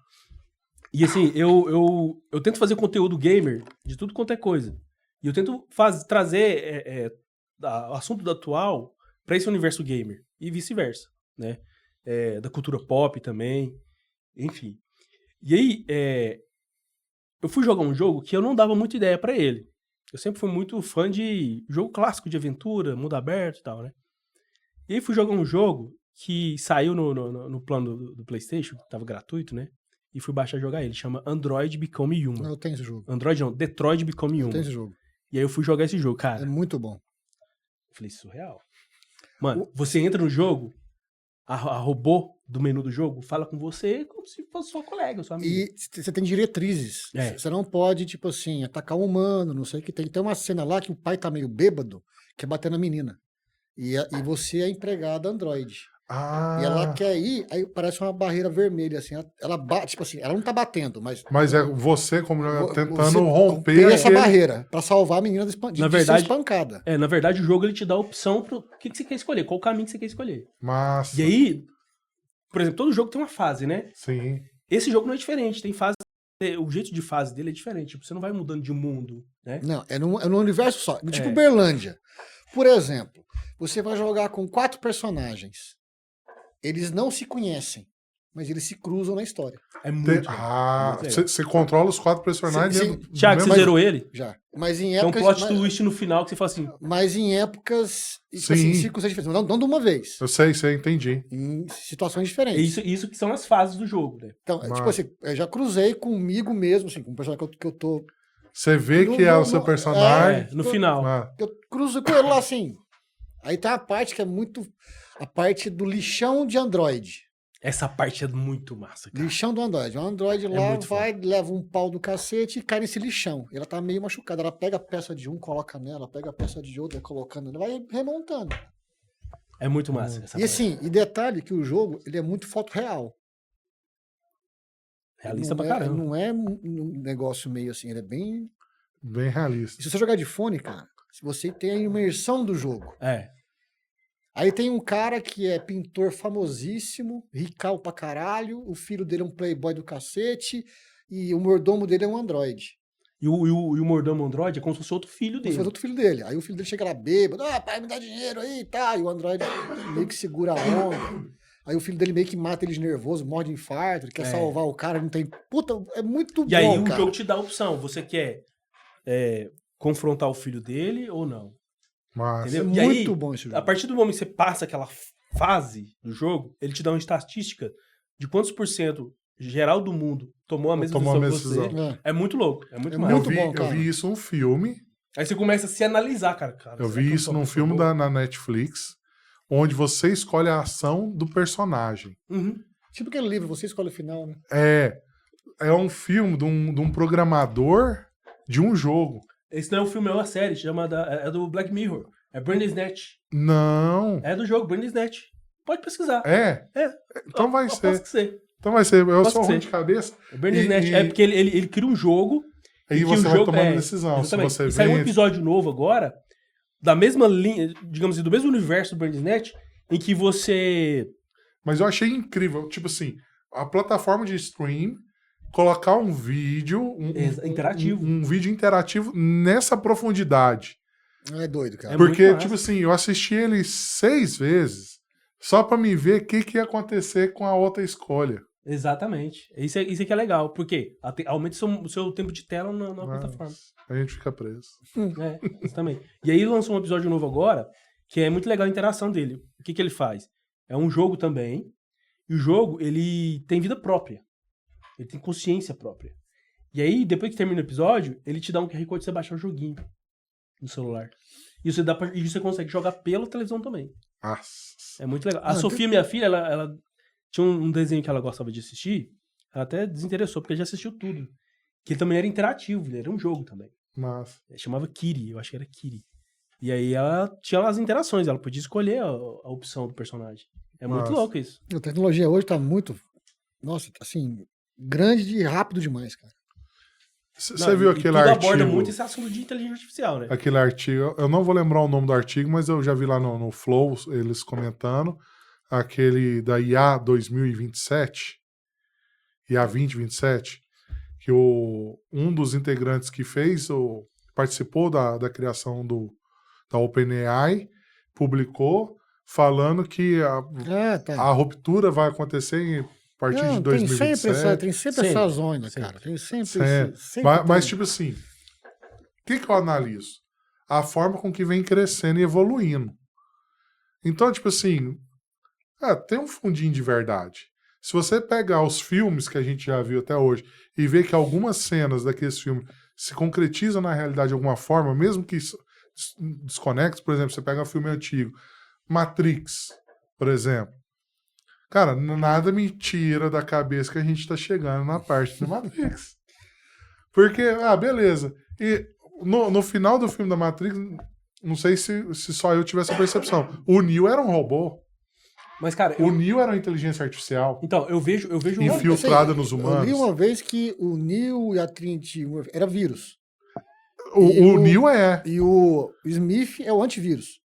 E assim, eu tento fazer conteúdo gamer de tudo quanto é coisa. E eu tento trazer o assunto do atual pra esse universo gamer. E vice-versa, né? Da cultura pop também. Enfim. E aí, eu fui jogar um jogo que eu não dava muita ideia pra ele. Eu sempre fui muito fã de jogo clássico de aventura, mundo aberto e tal, né? E aí fui jogar um jogo que saiu no plano do PlayStation, que tava gratuito, né? E fui baixar e jogar ele. Chama Android Become Human. Eu tenho esse jogo. Android não, Detroit Become Eu Human. tenho esse jogo. E aí eu fui jogar esse jogo, cara. É muito bom. Eu falei, surreal. Mano, você entra no jogo, a robô do menu do jogo fala com você como se fosse sua colega, sua amiga. E você tem diretrizes. É. Você não pode, tipo assim, atacar um humano, não sei o que tem. Tem uma cena lá que o pai tá meio bêbado, quer bater na menina. E você é a empregada Android. Ah, E ela quer ir, aí parece uma barreira vermelha, assim. Ela bate, tipo assim, ela não tá batendo, mas mas é você, como você tentando romper tem essa aquele- barreira pra salvar a menina de Na ser verdade- espancada. Na verdade, o jogo ele te dá a opção pro que você quer escolher, qual o caminho que você quer escolher. Massa. E aí, por exemplo, todo jogo tem uma fase, né? Sim. Esse jogo não é diferente, tem fase. O jeito de fase dele é diferente. Tipo, você não vai mudando de mundo, né? Não, é num universo só. Tipo É. Berlândia. Por exemplo, você vai jogar com 4 personagens. Eles não se conhecem, mas eles se cruzam na história. É muito. legal. Muito legal. Você controla os 4 personagens Sim, dentro do Thiago, você mesmo- zerou ele? Já. Mas em Tem um épocas. plot twist no final que você fala assim. Mas em épocas. Tipo Sim. assim, circunstâncias diferentes. Não de uma vez. Eu sei, entendi. Em situações É diferentes. isso que são as fases do jogo, né? Então, Mas- tipo assim, eu já cruzei comigo mesmo, assim, com um personagem que eu tô. Você vê No- que é no- o seu no- personagem. No final. Ah, Que eu cruzo com ele lá assim. Aí tem a parte que é muito. A parte do lixão de Android. Essa parte é muito massa, cara. Lixão do Android. O Android lá muito vai, leva um pau do cacete e cai nesse lixão. Ela tá meio machucada. Ela pega a peça de um, coloca nela, pega a peça de outro, vai colocando, ela vai remontando. É muito massa. Essa E parte. assim, e detalhe que o jogo, ele é muito foto real. Realista não pra caramba. Não é um negócio meio assim, ele é bem... Bem realista. E se você jogar de fone, cara, se você tem a imersão do jogo. É. Aí tem um cara que é pintor famosíssimo, rical pra caralho, o filho dele é um playboy do cacete, e o mordomo dele é um androide. E o mordomo Android é como se fosse outro filho Ele dele. faz outro filho dele. Aí o filho dele chega lá bêbado, pai, me dá dinheiro aí e tá. E o androide meio que segura a onda. Aí o filho dele meio que mata ele de nervoso, morre de infarto, ele quer salvar o cara, não tem... Puta, é muito bom, E aí o cara. jogo te dá a opção. Você quer confrontar o filho dele ou não? Mas Entendeu? É E aí, muito bom esse jogo. a partir do momento que você passa aquela fase do jogo, ele te dá uma estatística de quantos por cento geral do mundo tomou a mesma Tomou a decisão mesma que você. decisão. É muito louco. É muito É massa. muito eu bom, cara. vi isso num filme. Aí você começa a se analisar, cara. Eu será vi que isso sou num uma pessoa filme boa? na Netflix, onde você escolhe a ação do personagem. Uhum. Tipo aquele livro, você escolhe o final, né? É um filme de um programador de um jogo. Esse não é um filme, é uma série. É do Black Mirror. É Bandersnatch. Não. É do jogo Bandersnatch. Pode pesquisar. É? Então vai Posso ser. que ser. Então vai ser. Eu Posso sou ruim ser. de cabeça. Bandersnatch. E- É porque ele cria um jogo. Aí e que você o vai jogo, tomando decisão. Se exatamente. você E saiu um vence. episódio novo agora, da mesma linha, digamos assim, do mesmo universo do Bandersnatch, em que você... Mas eu achei incrível. Tipo assim, a plataforma de stream colocar um vídeo. Interativo. Um vídeo interativo nessa profundidade. É doido, cara. É Porque, muito massa. tipo assim, eu assisti ele 6 vezes só pra me ver o que ia acontecer com a outra escolha. Exatamente. Isso aqui é legal, porque aumenta o seu tempo de tela na plataforma. A gente fica preso. Isso também. E aí lançou um episódio novo agora, que é muito legal a interação dele. O que ele faz? É um jogo também, e o jogo, ele tem vida própria. Ele tem consciência própria. E aí, depois que termina o episódio, ele te dá um QR Code pra você baixar o joguinho no celular. E você consegue jogar pela televisão também. Nossa. É muito legal. A Ah, Sofia, minha filha, ela tinha um desenho que ela gostava de assistir, ela até desinteressou, porque já assistiu tudo. Que ele também era interativo, ele era um jogo também. Massa. Chamava Kiri, eu acho que era Kiri. E aí ela tinha lá as interações, ela podia escolher a opção do personagem. É muito Massa. louco isso. A tecnologia hoje tá muito, nossa, assim, grande e rápido demais, cara. Você viu aquele tudo artigo? aborda muito esse assunto de inteligência artificial, né? Aquele artigo, eu não vou lembrar o nome do artigo, mas eu já vi lá no Flow eles comentando, aquele da IA 2027, IA 2027, que um dos integrantes que participou da criação da OpenAI, publicou falando que Tá. a ruptura vai acontecer a partir de 2027. Tem sempre Sempre, essa zona, sempre. cara. Tem sempre Sempre. sempre Mas, tem. tipo assim, o que eu analiso? A forma com que vem crescendo e evoluindo. Então, tipo assim, tem um fundinho de verdade. Se você pegar os filmes que a gente já viu até hoje e ver que algumas cenas daqueles filmes se concretizam na realidade de alguma forma, mesmo que desconectes, por exemplo, você pega um filme antigo, Matrix, por exemplo. Cara, nada me tira da cabeça que a gente tá chegando na parte do Matrix. Porque, beleza. E no final do filme da Matrix, não sei se só eu tive essa percepção. O Neo era um robô. Mas, cara, O Neo era uma inteligência artificial. então, eu vejo Infiltrada nos Eu humanos. li uma vez que o Neo e a Trinity era vírus. O Neo é. E o Smith é o antivírus.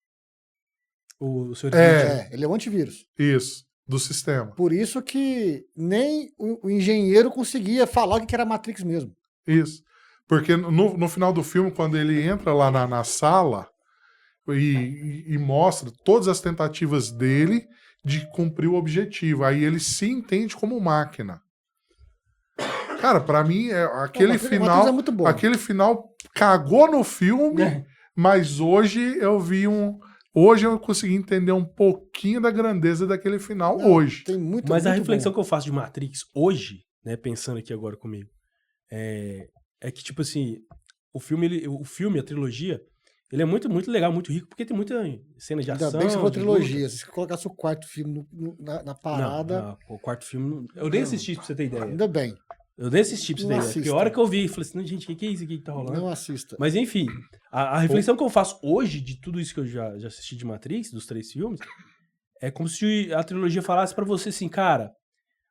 o senhor Ele é o antivírus. Isso. Do sistema. Por isso que nem o engenheiro conseguia falar o que era Matrix mesmo. Isso. Porque no final do filme, quando ele entra lá na sala e mostra todas as tentativas dele de cumprir o objetivo, aí ele se entende como máquina. Cara, pra mim, aquele Matrix final. é muito bom. Aquele final cagou no filme, mas hoje eu vi Hoje eu consegui entender um pouquinho da grandeza daquele final hoje. Tem muito, Mas a muito reflexão bom. que eu faço de Matrix hoje, né, pensando aqui agora comigo, é que, tipo assim, o filme, a trilogia, Ele é muito, muito legal, muito rico, porque tem muita cena de Ainda ação. bem que você falou de trilogia. luta. Se você colocasse o quarto filme na Não, parada, não, o quarto filme. Eu nem Não. assisti, pra você ter ideia. ainda bem. Eu nem assisti, pra você ter Não ideia. Porque a assista. hora que eu vi, falei assim, gente, o que é isso aqui que tá rolando? Não assista. Mas enfim, a reflexão que eu faço hoje de tudo isso que eu já assisti de Matrix, dos 3 filmes, é como se a trilogia falasse pra você assim, cara,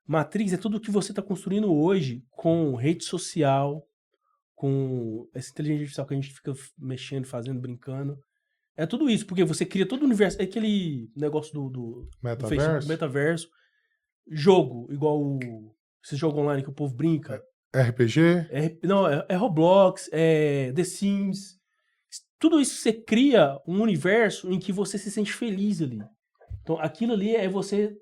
Matrix é tudo o que você tá construindo hoje com rede social, com essa inteligência artificial que a gente fica mexendo, fazendo, brincando. É tudo isso, porque você cria todo o universo, é aquele negócio do Facebook, Metaverso? do metaverso, jogo, igual esse jogo online que o povo brinca. RPG? É Roblox, é The Sims. Tudo isso você cria um universo em que você se sente feliz ali. Então aquilo ali é você.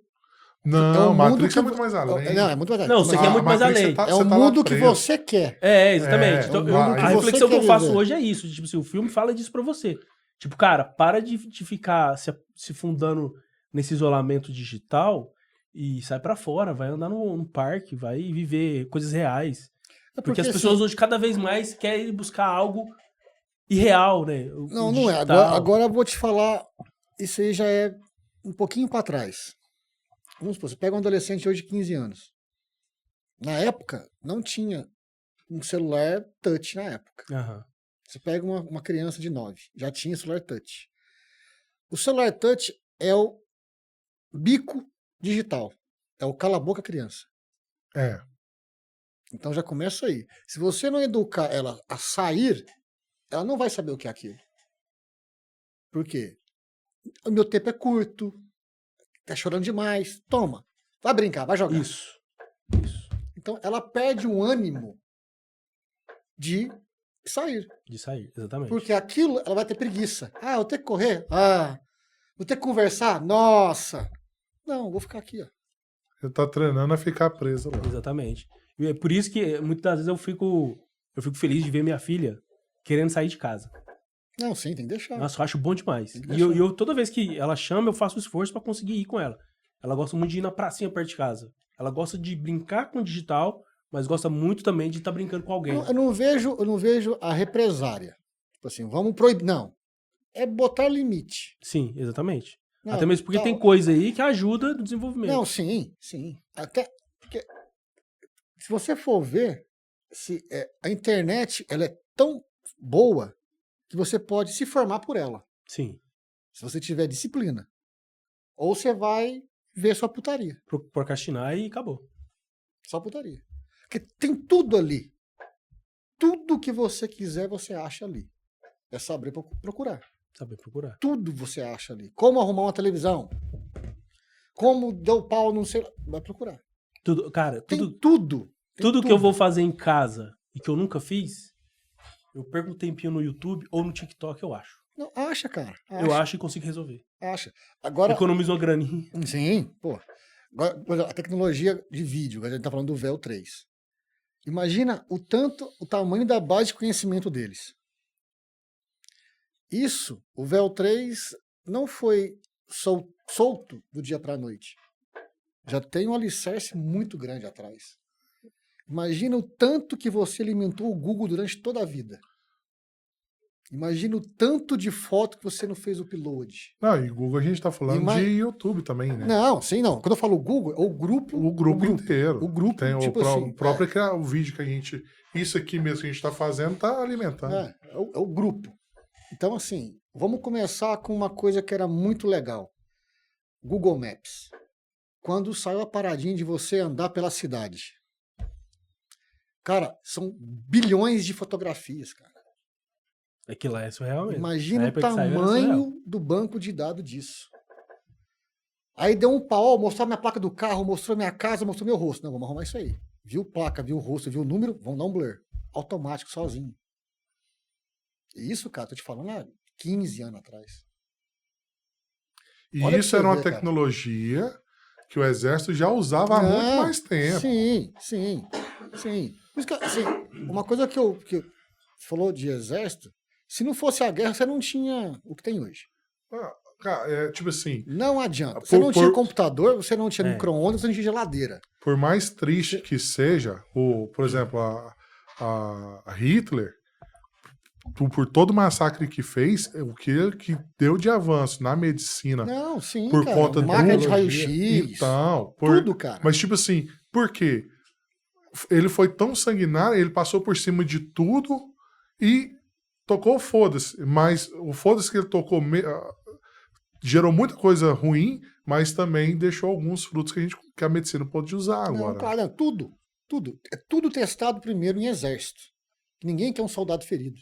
Não, um Matrix mundo é muito mais além. Não, é muito mais além. Não, isso aqui é muito mais Matrix, além. É um você tá lá mundo que preso. você quer. Exatamente. É, Então, é um mundo que a você reflexão que eu quer faço viver. hoje é isso. Tipo assim, o filme fala disso pra você. Tipo, cara, para de ficar se fundando nesse isolamento digital e sai pra fora, vai andar no parque, vai viver coisas reais. É Porque as assim, pessoas hoje cada vez mais querem buscar algo irreal, né? Não é. Agora eu vou te falar. Isso aí já é um pouquinho pra trás. Vamos supor, você pega um adolescente hoje de 15 anos. Na época, não tinha um celular touch na época. Aham. Você pega uma criança de 9, já tinha celular touch. O celular touch é o bico digital. É o cala-boca criança. É. Então já começa aí. Se você não educar ela a sair, ela não vai saber o que é aquilo. Por quê? O meu tempo é curto. Tá chorando demais. Toma. Vai brincar, vai jogar. Isso. Então ela perde o ânimo de sair. De sair, exatamente. Porque aquilo ela vai ter preguiça. Ah, eu tenho que correr? Ah. Vou ter que conversar? Nossa. Não, vou ficar aqui, ó. Você tá treinando a ficar preso lá. Exatamente. E é por isso que muitas vezes eu fico feliz de ver minha filha querendo sair de casa. Não, sim, tem que deixar. Nossa, eu acho bom demais. Tem que E eu toda vez que ela chama, eu faço um esforço pra conseguir ir com ela. Ela gosta muito de ir na pracinha perto de casa. Ela gosta de brincar com o digital, mas gosta muito também de estar brincando com alguém. Eu não vejo a represária. Tipo assim, vamos proibir. Não. É botar limite. Sim, exatamente. Não, Até mesmo porque tá- tem coisa aí que ajuda no desenvolvimento. Não, sim. Até porque se você for ver, a internet ela é tão boa que você pode se formar por ela. Sim. Se você tiver disciplina. Ou você vai ver sua putaria. Procrastinar e acabou. Só putaria. Porque tem tudo ali. Tudo que você quiser, você acha ali. É saber procurar. Saber procurar. Tudo você acha ali. Como arrumar uma televisão. Como deu pau, não sei. Vai procurar. Tudo, cara, Tem tudo, tudo. Tem tudo que eu vou fazer em casa e que eu nunca fiz, eu perco um tempinho no YouTube ou no TikTok, eu acho. Não, acha, cara. Eu acho e consigo resolver. Acha. Agora. Economizo uma graninha. Sim, pô. Agora, por exemplo, a tecnologia de vídeo, agora a gente tá falando do VEL 3. Imagina o tamanho da base de conhecimento deles. Isso, o VEL 3 não foi solto do dia para a noite. Já tem um alicerce muito grande atrás. Imagina o tanto que você alimentou o Google durante toda a vida. Imagina o tanto de foto que você não fez upload. Não, e Google a gente tá falando de YouTube também, né? Não, sim, não. Quando eu falo Google, é o grupo. O grupo inteiro. O grupo, Tem tipo o próprio que é o vídeo que a gente... Isso aqui mesmo que a gente tá fazendo, tá alimentando. É o grupo. Então, assim, vamos começar com uma coisa que era muito legal. Google Maps. Quando saiu a paradinha de você andar pela cidade. Cara, são bilhões de fotografias, cara. Aquilo lá é surreal mesmo. Imagina Na o época que saiu, era surreal. tamanho do banco de dados disso. Aí deu um pau, mostrou minha placa do carro, mostrou minha casa, mostrou meu rosto. Não, vamos arrumar isso aí. Viu placa, viu o rosto, viu o número, vamos dar um blur. Automático, sozinho. Isso, cara, tô te falando há 15 anos atrás. E Olha isso pra era você uma ver, cara. tecnologia que o exército já usava há muito mais tempo. Sim. Por isso que, assim, uma coisa que você falou de exército, se não fosse a guerra, você não tinha o que tem hoje. Cara, tipo assim, Não adianta. Você não tinha computador, você não tinha micro-ondas, você não tinha geladeira. por mais triste que seja, por exemplo, a Hitler, por todo o massacre que fez, o que deu de avanço na medicina Não, sim, por cara. conta Máquina de do- raio-x. Então, Tudo, cara. mas tipo assim, por quê? Ele foi tão sanguinário, ele passou por cima de tudo e tocou o foda-se. Mas o foda-se que ele tocou gerou muita coisa ruim, mas também deixou alguns frutos que a medicina pode usar Não, agora. claro, tudo. Tudo. É tudo testado primeiro em exército. Ninguém quer um soldado ferido.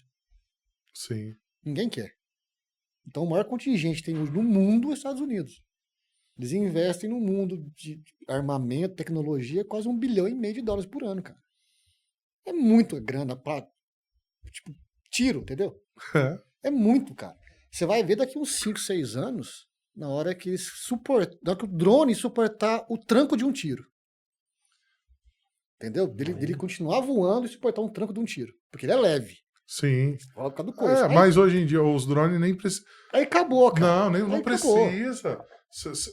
Sim. Ninguém quer. Então o maior contingente que tem hoje no mundo é os Estados Unidos. Eles investem no mundo de armamento, tecnologia, quase $1,5 bilhão por ano, cara. É muito grana pra, tipo, tiro, entendeu? É muito, cara. Você vai ver daqui uns 5, 6 anos, na hora que o drone suportar o tranco de um tiro. Entendeu? Dele continuar voando e suportar um tranco de um tiro. Porque ele é leve. Sim. Por causa do coice. Aí, Mas hoje em dia os drones nem precisam. aí acabou, cara. Não Aí acabou. precisa.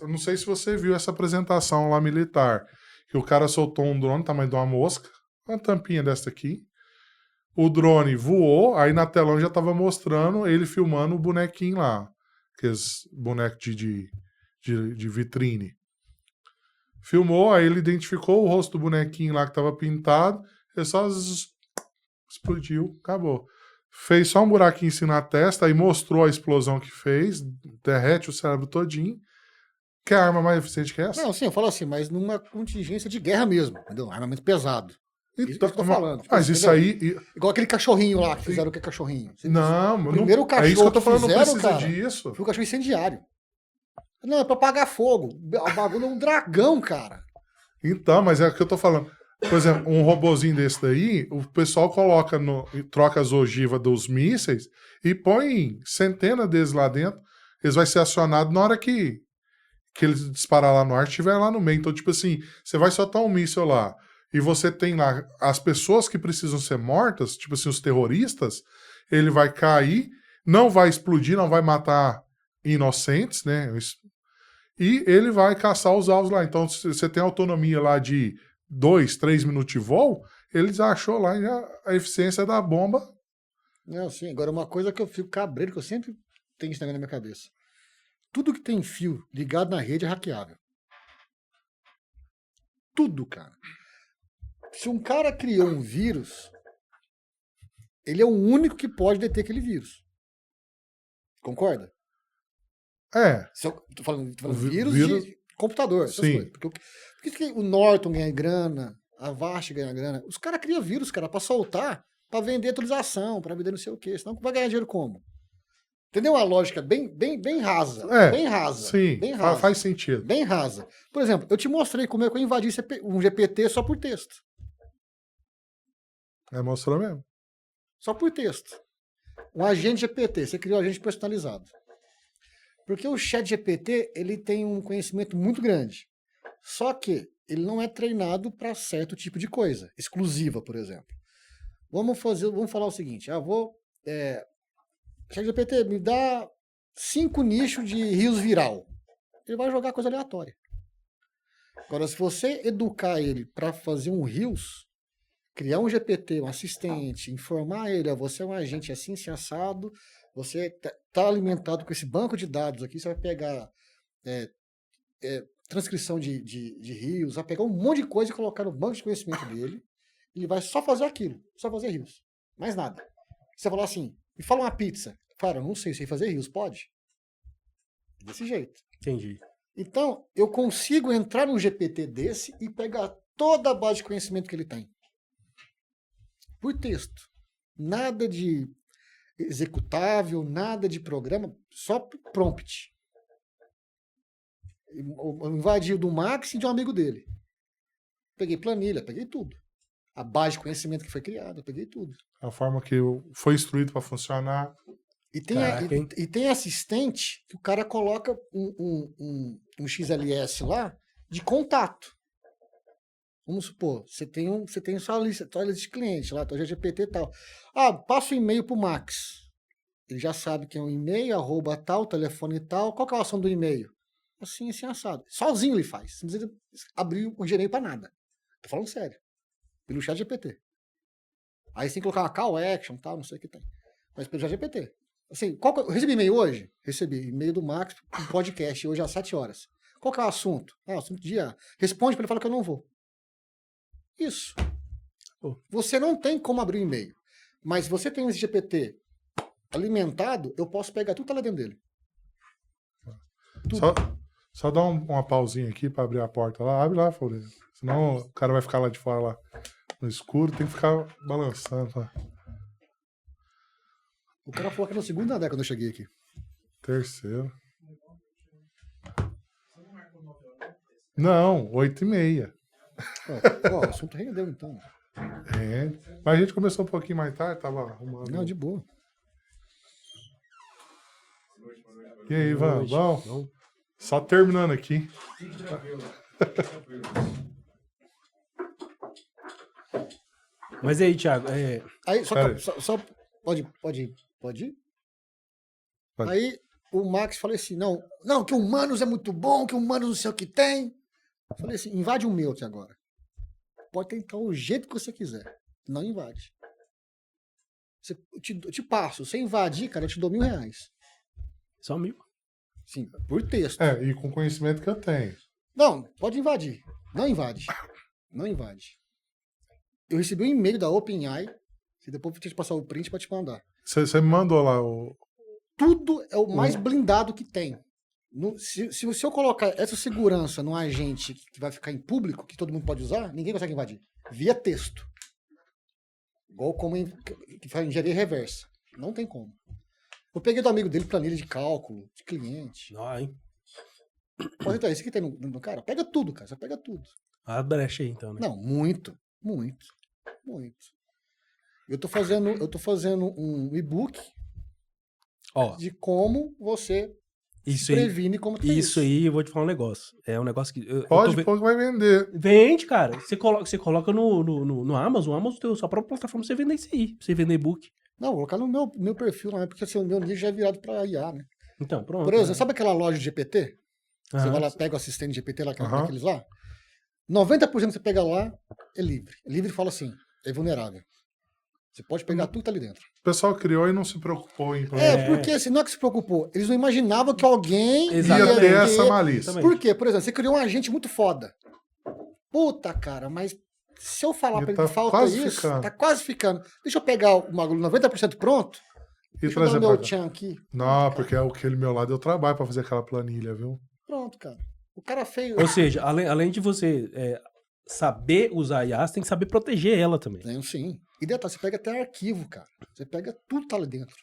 Eu não sei se você viu essa apresentação lá militar. Que o cara soltou um drone tamanho de uma mosca, uma tampinha dessa aqui. O drone voou, aí na telão já tava mostrando ele filmando o bonequinho lá. Aqueles bonecos de vitrine. Filmou, aí ele identificou o rosto do bonequinho lá que tava pintado, ele só explodiu, acabou. Fez só um buraquinho assim na testa, aí mostrou a explosão que fez, derrete o cérebro todinho. Que é a arma mais eficiente que essa? Não, sim, eu falo assim, mas numa contingência de guerra mesmo, entendeu? Armamento pesado. Isso que eu tô falando. Tipo, Mas isso aí... igual aquele cachorrinho lá que fizeram o que é cachorrinho. Não, o primeiro cachorro é isso que eu tô falando, não fizeram, precisa cara, disso. foi um cachorro incendiário. Não, é pra apagar fogo. O bagulho é um dragão, cara. Então, mas é o que eu tô falando. Por exemplo, um robozinho desse daí, o pessoal coloca troca as ogivas dos mísseis e põe centenas deles lá dentro. Eles vão ser acionados na hora que eles disparar lá no ar, estiver lá no meio. Então, tipo assim, você vai soltar um míssil lá e você tem lá as pessoas que precisam ser mortas, tipo assim, os terroristas, ele vai cair, não vai explodir, não vai matar inocentes, né? E ele vai caçar os alvos lá. Então, se você tem autonomia lá de 2, 3 minutos de voo, eles achou lá a eficiência da bomba. Não, sim. Agora, uma coisa que eu fico cabreiro, que eu sempre tenho isso na minha cabeça. Tudo que tem fio ligado na rede é hackeável. Tudo, cara. Se um cara criou um vírus, ele é o único que pode deter aquele vírus. Concorda? É. Se eu tô falando Vírus de computador, essas sim. coisas. Por que o Norton ganha grana, a Avast ganha grana? Os caras criam vírus, cara, pra soltar, pra vender atualização, pra vender não sei o quê. Senão vai ganhar dinheiro como? Entendeu? Uma lógica bem rasa. Bem rasa. Sim, bem rasa. faz sentido. Bem rasa. Por exemplo, eu te mostrei como é que eu invadi um GPT só por texto. Mostrou mesmo. Só por texto. Um agente GPT, você criou um agente personalizado. Porque o chat GPT, ele tem um conhecimento muito grande. Só que ele não é treinado para certo tipo de coisa, exclusiva, por exemplo. Vamos falar o seguinte, chat GPT, me dá 5 nichos de rios viral. Ele vai jogar coisa aleatória. Agora, se você educar ele para fazer um rios, criar um GPT, um assistente, informar ele, você é um agente assim, se assado, você está alimentado com esse banco de dados aqui, você vai pegar transcrição de rios, vai pegar um monte de coisa e colocar no banco de conhecimento dele, e ele vai só fazer aquilo, só fazer rios, mais nada. Você falar assim, me fala uma pizza. Cara, eu não sei se fazer rios, pode? Desse jeito. Entendi. Então, eu consigo entrar num GPT desse e pegar toda a base de conhecimento que ele tem. Por texto. Nada de executável, nada de programa, só prompt. Eu invadi do Max e de um amigo dele. Peguei planilha, peguei tudo. A base de conhecimento que foi criada, peguei tudo. A forma que foi instruído para funcionar. E tem assistente que o cara coloca um XLS lá de contato. Vamos supor, você tem sua lista de clientes lá, tua GPT e tal. Passa o e-mail pro Max. Ele já sabe que é um e-mail, @ tal, telefone tal. Qual que é a ação do e-mail? Assim, assado. Sozinho ele faz. Não precisa abrir o Gmail pra nada. Tô falando sério. Pelo chat GPT. Aí você tem que colocar uma call action, tal, não sei o que tem. Mas pelo ChatGPT. Assim, eu recebi e-mail hoje? Recebi e-mail do Max, um podcast, hoje às 7 horas. Qual que é o assunto? O assunto de IA. Responde para ele, fala que eu não vou. Isso. Pô. Você não tem como abrir o e-mail. Mas se você tem esse GPT alimentado, eu posso pegar tudo que tá lá dentro dele. Só dá uma pausinha aqui pra abrir a porta lá. Abre lá, Faureira. Senão o cara vai ficar lá de fora, lá no escuro. Tem que ficar balançando. Lá. O cara falou que era no segundo andar quando eu cheguei aqui. Terceiro. Não, 8h30. Ó, o assunto rendeu então. É. Mas a gente começou um pouquinho mais tarde, tava arrumando. Não, de boa. E aí, Ivan? Bom? Só terminando aqui. Mas aí, Thiago, Aí, Pera aí. só pode ir? Pode. Aí o Max falou assim, não, que o Humanos é muito bom, que o Humanos não sei o que tem. Eu falei assim, invade o meu aqui agora. Pode tentar o jeito que você quiser. Não invade. Eu te passo. Se você invadir, cara, eu te dou R$1.000. só 1.000. Sim, por texto. E com o conhecimento que eu tenho. Não, pode invadir. Não invade. Não invade. Eu recebi um e-mail da OpenAI, que depois eu vou te passar o print pra te mandar. Você me mandou lá o. Tudo é o mais blindado que tem. Se eu colocar essa segurança num agente que vai ficar em público, que todo mundo pode usar, ninguém consegue invadir. Via texto. Igual como que faz engenharia reversa. Não tem como. Eu peguei do amigo dele planilha de cálculo, de cliente. Não, hein? Pode então, esse que tem no cara, pega tudo, cara. Você pega tudo. A brecha aí, então, né? Não, muito. Eu tô fazendo um e-book Ó, de como você isso se aí, previne como tu faz isso aí, eu vou te falar um negócio. É um negócio que... eu tô Pode ve- pôr que vai vender. Vende, cara. Você coloca no Amazon. O Amazon tem a sua própria plataforma pra você vender isso aí. Pra você vender e-book. Não, vou colocar no meu perfil, não é porque assim, o meu nicho já é virado para IA, né? Então, pronto. Por exemplo, sabe aquela loja de GPT? Você Aham. vai lá, pega o assistente GPT lá, Aham. aqueles lá. 90% que você pega lá é livre. É livre e fala assim, é vulnerável. Você pode pegar tudo que tá ali dentro. O pessoal criou e não se preocupou em Porque assim, não é que se preocupou. Eles não imaginavam que alguém Exatamente. ia ter essa malícia. Também. Por quê? Por exemplo, você criou um agente muito foda. Puta, cara, mas se eu falar E pra ele tá que falta quase isso, ficando. tá quase ficando. Deixa eu pegar o bagulho 90% pronto. E Deixa eu dar trazer o meu pra cá. tchan aqui. Não, porque é aquele meu lado eu trabalho pra fazer aquela planilha, viu? Pronto, cara. O cara fez. Ou seja, além de você saber usar a IA, você tem que saber proteger ela também. Tenho sim. E detalhe, você pega até arquivo, cara. Você pega tudo que tá ali dentro.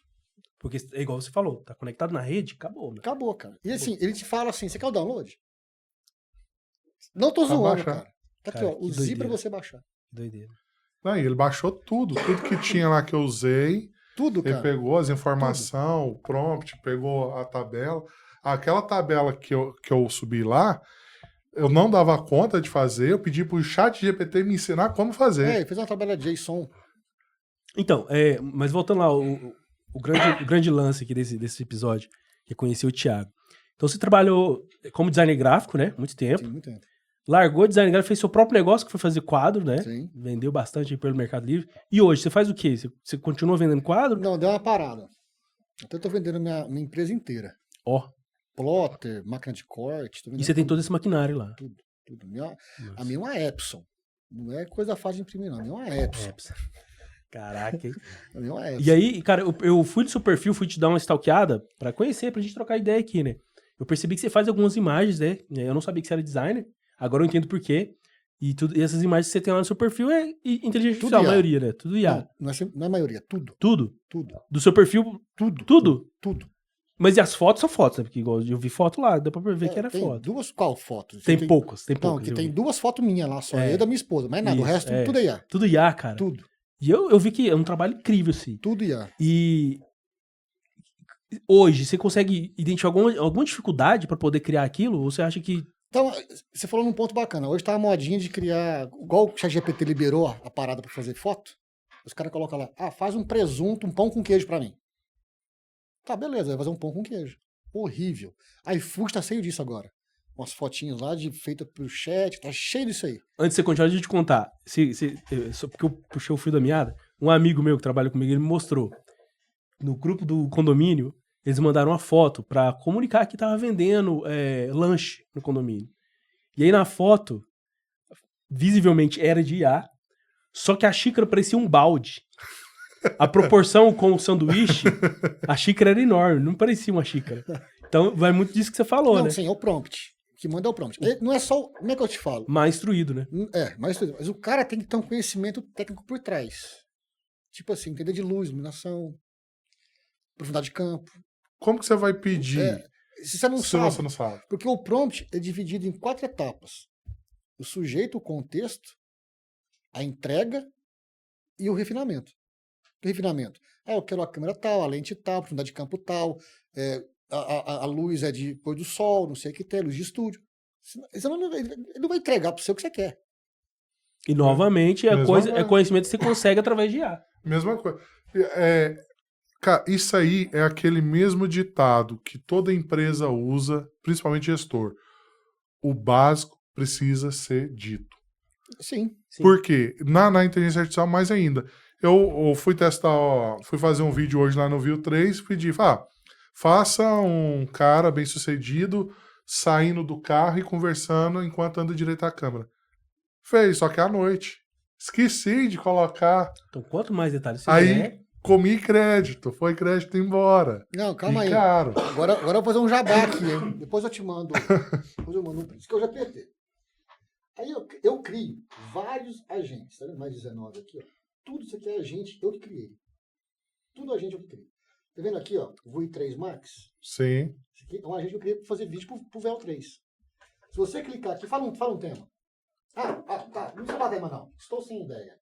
Porque é igual você falou, tá conectado na rede, acabou, né? Acabou, cara. E assim, ele te fala assim, você quer o download? Não tô Pra zoando, baixar. cara. Tá aqui, Cara, ó. que O zip pra doideira. você baixar. Doideira. Não, e ele baixou tudo que tinha lá que eu usei. Tudo, Ele cara. pegou as informações, o prompt, pegou a tabela. Aquela tabela que eu subi lá, eu não dava conta de fazer. Eu pedi pro chat GPT me ensinar como fazer. Ele fez uma tabela JSON. Então, mas voltando lá, o grande lance aqui desse episódio, que é conhecer o Thiago. Então você trabalhou como designer gráfico, né? Muito tempo. Sim, muito tempo. Largou o design gráfico, fez seu próprio negócio, que foi fazer quadro, né? Sim. Vendeu bastante aí pelo Mercado Livre. E hoje, você faz o quê? Você continua vendendo quadro? Não, deu uma parada. Até tô vendendo minha empresa inteira. Ó. Plotter, máquina de corte. Tô E vendendo você tem tudo, todo esse maquinário lá. tudo. A minha é uma Epson. Não é coisa fácil de imprimir, não. A minha é uma Epson. Caraca, hein? A minha é uma Epson. E aí, cara, eu fui no seu perfil, fui te dar uma stalkeada pra conhecer, pra gente trocar ideia aqui, né? Eu percebi que você faz algumas imagens, né? Eu não sabia que você era designer. Agora eu entendo por quê. E essas imagens que você tem lá no seu perfil é inteligência artificial, a IA. maioria, né? Tudo IA. Não é a maioria, tudo. Tudo. Tudo. Do seu perfil, Tudo. tudo. Tudo. Mas e as fotos são fotos, né? Porque igual eu vi foto lá, deu pra ver que era tem foto. duas qual fotos? Tem poucas, tem Não, poucas. que eu tem vi. duas fotos minhas lá só. É. Eu e da minha esposa. Mas nada, o Isso, resto tudo é IA. Tudo IA, cara. Tudo. E eu vi que é um trabalho incrível, assim. Tudo IA. E hoje, você consegue identificar alguma dificuldade pra poder criar aquilo? Ou você acha que... Então, você falou num ponto bacana. Hoje tá a modinha de criar, igual o ChatGPT liberou a parada pra fazer foto, os caras colocam lá, faz um presunto, um pão com queijo pra mim. Tá, beleza, vai fazer um pão com queijo. Horrível. A iFood tá cheio disso agora. Umas fotinhas lá feita pro chat, tá cheio disso aí. Antes de você continuar, deixa eu te contar. Só porque eu puxei o fio da meada, um amigo meu que trabalha comigo, ele me mostrou. no grupo do condomínio, eles mandaram uma foto pra comunicar que tava vendendo lanche no condomínio. E aí na foto, visivelmente era de IA, só que a xícara parecia um balde. A proporção com o sanduíche, a xícara era enorme, não parecia uma xícara. Então vai muito disso que você falou, Não, né? sim, é o prompt. O que manda é o prompt. Não é só. Como é que eu te falo? Mais instruído, né? Mas o cara tem que ter um conhecimento técnico por trás. Tipo assim, entender de luz, iluminação, profundidade de campo. Como que você vai pedir Se você não se sabe, você não sabe? porque o prompt é dividido em 4 etapas: o sujeito, o contexto, a entrega e o refinamento. O refinamento. Eu quero a câmera tal, a lente tal, a profundidade de campo tal, a luz é de pôr do sol, não sei o que tem, luz de estúdio. Ele não vai entregar para você o que você quer. E novamente, Mesma coisa. é conhecimento que você consegue através de IA. Mesma coisa. Cara, isso aí é aquele mesmo ditado que toda empresa usa, principalmente gestor. O básico precisa ser dito. Sim. Por quê? Na inteligência artificial, mais ainda. Eu fui testar, fui fazer um vídeo hoje lá no View 3, pedi, faça um cara bem sucedido saindo do carro e conversando enquanto anda direito à câmera. Fez, só que à noite. Esqueci de colocar. Então, quanto mais detalhes você Aí der, comi crédito, foi crédito embora. Não, calma aí. Caro. Agora eu vou fazer um jabá aqui, hein? Depois eu te mando. Depois eu mando um print. Isso que eu já PT. Aí eu crio vários agentes. Tá vendo? Mais 19 aqui, ó. Tudo isso aqui é agente, eu que criei. Tudo agente eu que criei. Tá vendo aqui, ó? O VUI3 Max? Sim. Isso aqui é um agente que eu criei para fazer vídeo pro VEL3. Se você clicar aqui, fala um tema. Tá. Não precisa dar tema, não. Estou sem ideia.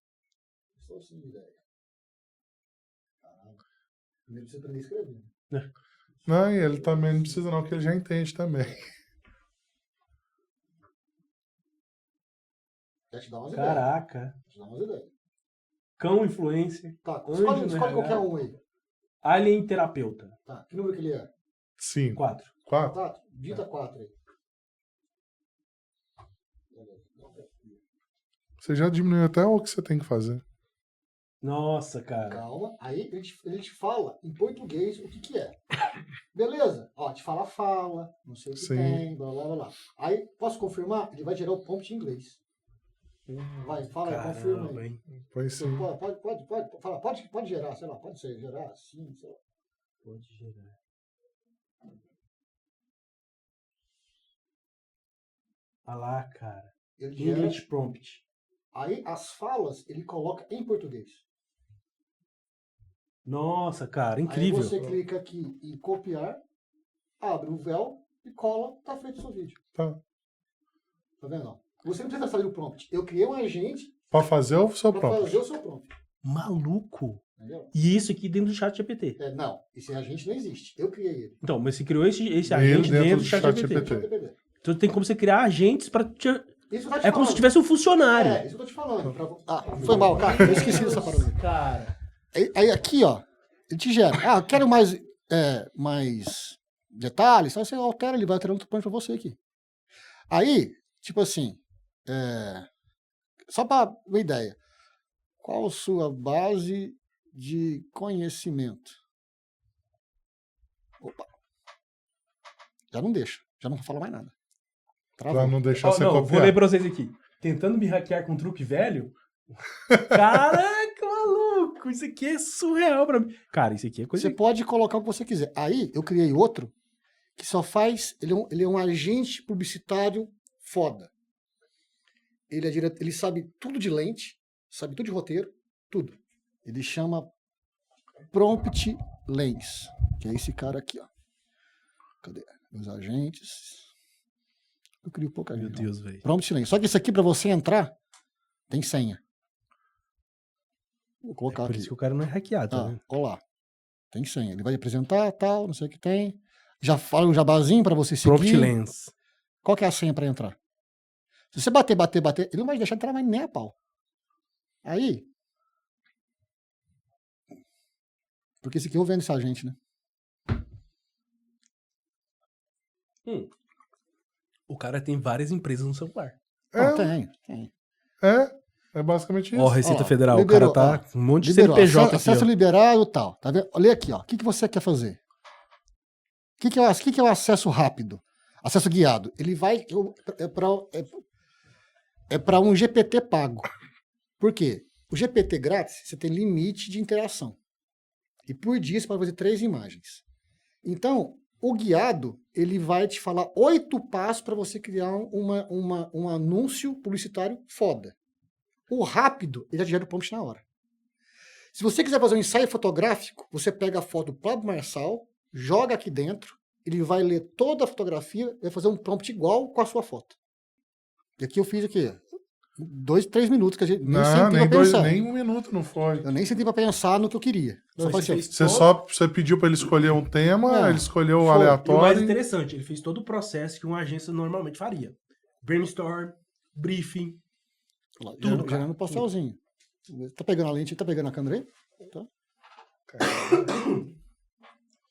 Caralho. Primeiro precisa aprender a escrever. Não, e ele também não precisa não, que ele já entende também. Já te dá umas ideias. caraca. Já te dá umas ideias. Cão influencer, Tá, Anjo no escolhe RH. qualquer um aí. alien terapeuta. Tá, que número que ele é? 5. 4. 4? 4? Dita 4 aí. Você já diminuiu até o que você tem que fazer. Nossa, cara. Calma, aí ele te fala em português o que é. Beleza? Ó, te fala, não sei o que Sim. tem, blá blá blá. Aí, posso confirmar? Ele vai gerar o prompt em inglês. Vai, fala aí, confirma Caramba, aí. hein? Pois sim. Pode gerar, sei lá, pode ser gerar assim, sei lá. Pode gerar. Olha lá, cara. Ele gera, English prompt. aí as falas ele coloca em português. Nossa, cara, incrível. Aí você clica aqui em copiar, abre o véu e cola, tá feito o seu vídeo. Tá. Tá vendo? Ó? Você não precisa fazer o prompt. Eu criei um agente Pra fazer o seu para próprio. fazer o seu prompt. Maluco. Entendeu? E isso aqui dentro do chat GPT. Não, esse agente não existe. Eu criei ele. Então, mas você criou esse Ele agente dentro dentro do do chat chat GPT. GPT. ChatGPT. Então tem como você criar agentes pra te... Isso eu tô te É como se falando. tivesse um funcionário. Isso que eu tô te falando. Foi mal, cara. Eu esqueci dessa parada. Cara. Aí aqui, ó, ele te gera. Eu quero mais detalhes. Aí você altera, ele vai alterando o prompt pra você aqui. Aí, tipo assim, só pra uma ideia. Qual a sua base de conhecimento? Opa. Já não deixa. Já não fala mais nada. Travou. Pra não deixar Ó, você não, vou copiar. ler pra vocês aqui. Tentando me hackear com um truque velho? Caraca, maluco! Isso aqui é surreal pra mim. Cara, isso aqui é coisa... Você pode colocar o que você quiser. Aí, eu criei outro que só faz... Ele é um agente publicitário foda. Ele sabe tudo de lente, sabe tudo de roteiro, tudo. Ele chama Prompt Lens, que é esse cara aqui, ó. Cadê? Meus agentes. Eu crio pouca Meu gente. Deus, velho. Prompt Lens. Só que esse aqui, pra você entrar, tem senha. Vou colocar Por aqui. isso que o cara não é hackeado, tá vendo? Olha lá. Tem senha. Ele vai apresentar, tal, não sei o que tem. Já fala um jabazinho pra você seguir. Prompt Lens. Qual que é a senha pra entrar? Se você bater, ele não vai deixar entrar mais nem a pau. Aí... Porque esse aqui eu vendo esse agente, né? O cara tem várias empresas no celular. Não, tem. É? É basicamente isso. Ó, Receita Ó, Federal, liberou, o cara tá ó, um monte de liberou, CNPJ aqui, acesso ó. liberado e tal. Tá vendo? Olha aqui, ó. O que você quer fazer? O que é o acesso rápido? Acesso guiado. Ele vai. É para um GPT pago. Por quê? O GPT grátis, você tem limite de interação. E por dia você pode fazer 3 imagens. Então, o guiado, ele vai te falar 8 passos para você criar um anúncio publicitário foda. O rápido, ele já te gera o prompt na hora. Se você quiser fazer um ensaio fotográfico, você pega a foto do Pablo Marçal, joga aqui dentro, ele vai ler toda a fotografia e vai fazer um prompt igual com a sua foto. E aqui eu fiz aqui 2, 3 minutos que a gente nem sentei pra pensar. Nem 1 minuto não foi. Eu nem sentei pra pensar no que eu queria. Não, Só você falei assim, fez Você pediu pra ele escolher um tema, É, ele escolheu o foi. E o mais aleatório. interessante, ele fez todo o processo que uma agência normalmente faria. Brainstorm, briefing, tudo, cara. gerando um postelzinho. Tá pegando a lente, tá pegando a câmera aí? Tá.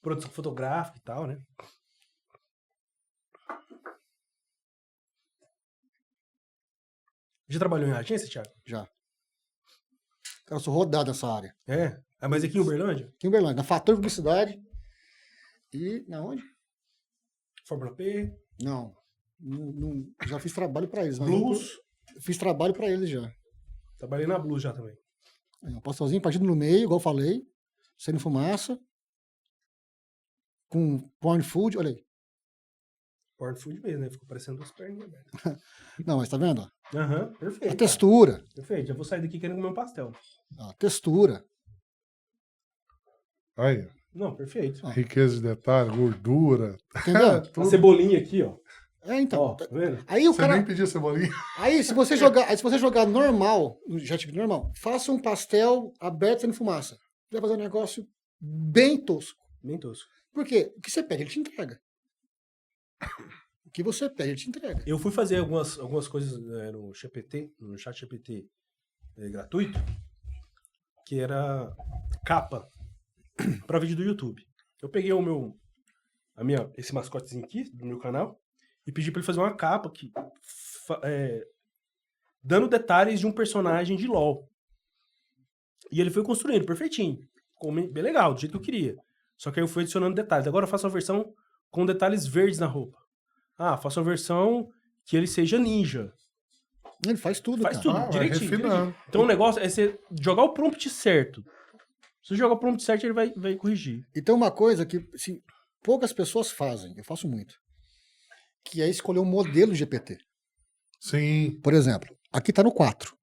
Produção fotográfica e tal, né? Já trabalhou em agência, Thiago? Já. Cara, eu sou rodado nessa área. É. Ah, mas aqui em Uberlândia? Aqui em Uberlândia, na Fator Publicidade. E na onde? Fórmula P, Não. Já fiz trabalho pra eles. mas Blues. eu fiz trabalho pra eles já. Trabalhei na Blues já também. Um postelzinho, partido no meio, igual eu falei. Sendo fumaça. Com porn food, olha aí. Porn food mesmo, né? Ficou parecendo duas perninhas abertas. Não, mas tá vendo? Aham, perfeito. A cara. textura. Perfeito, já vou sair daqui querendo comer um pastel. A textura. Aí, Não, perfeito. riqueza de detalhe, gordura. Entendeu? A cebolinha aqui, ó. Então. Ó, tá vendo? Aí o Você cara. nem pediu cebolinha. Aí se você jogar normal, no ChatGPT normal, faça um pastel aberto sem fumaça. Você vai fazer um negócio bem tosco. Bem tosco. Por quê? O que você pede, ele te entrega. O que você pede, ele te entrega. Eu fui fazer algumas coisas no GPT, no chat GPT gratuito, que era capa para vídeo do YouTube. Eu peguei esse mascotezinho aqui do meu canal e pedi para ele fazer uma capa que dando detalhes de um personagem de LoL. E ele foi construindo perfeitinho, bem legal, do jeito que eu queria. Só que aí eu fui adicionando detalhes. Agora eu faço uma versão com detalhes verdes na roupa. Ah, faço uma versão que ele seja ninja. Ele faz tudo, Faz cara. tudo, vai direitinho, refinando. direitinho. Então o negócio é você jogar o prompt certo. Se você jogar o prompt certo, ele vai corrigir. E tem uma coisa que poucas pessoas fazem, eu faço muito, que é escolher um modelo GPT. Sim. Por exemplo, aqui tá no 4.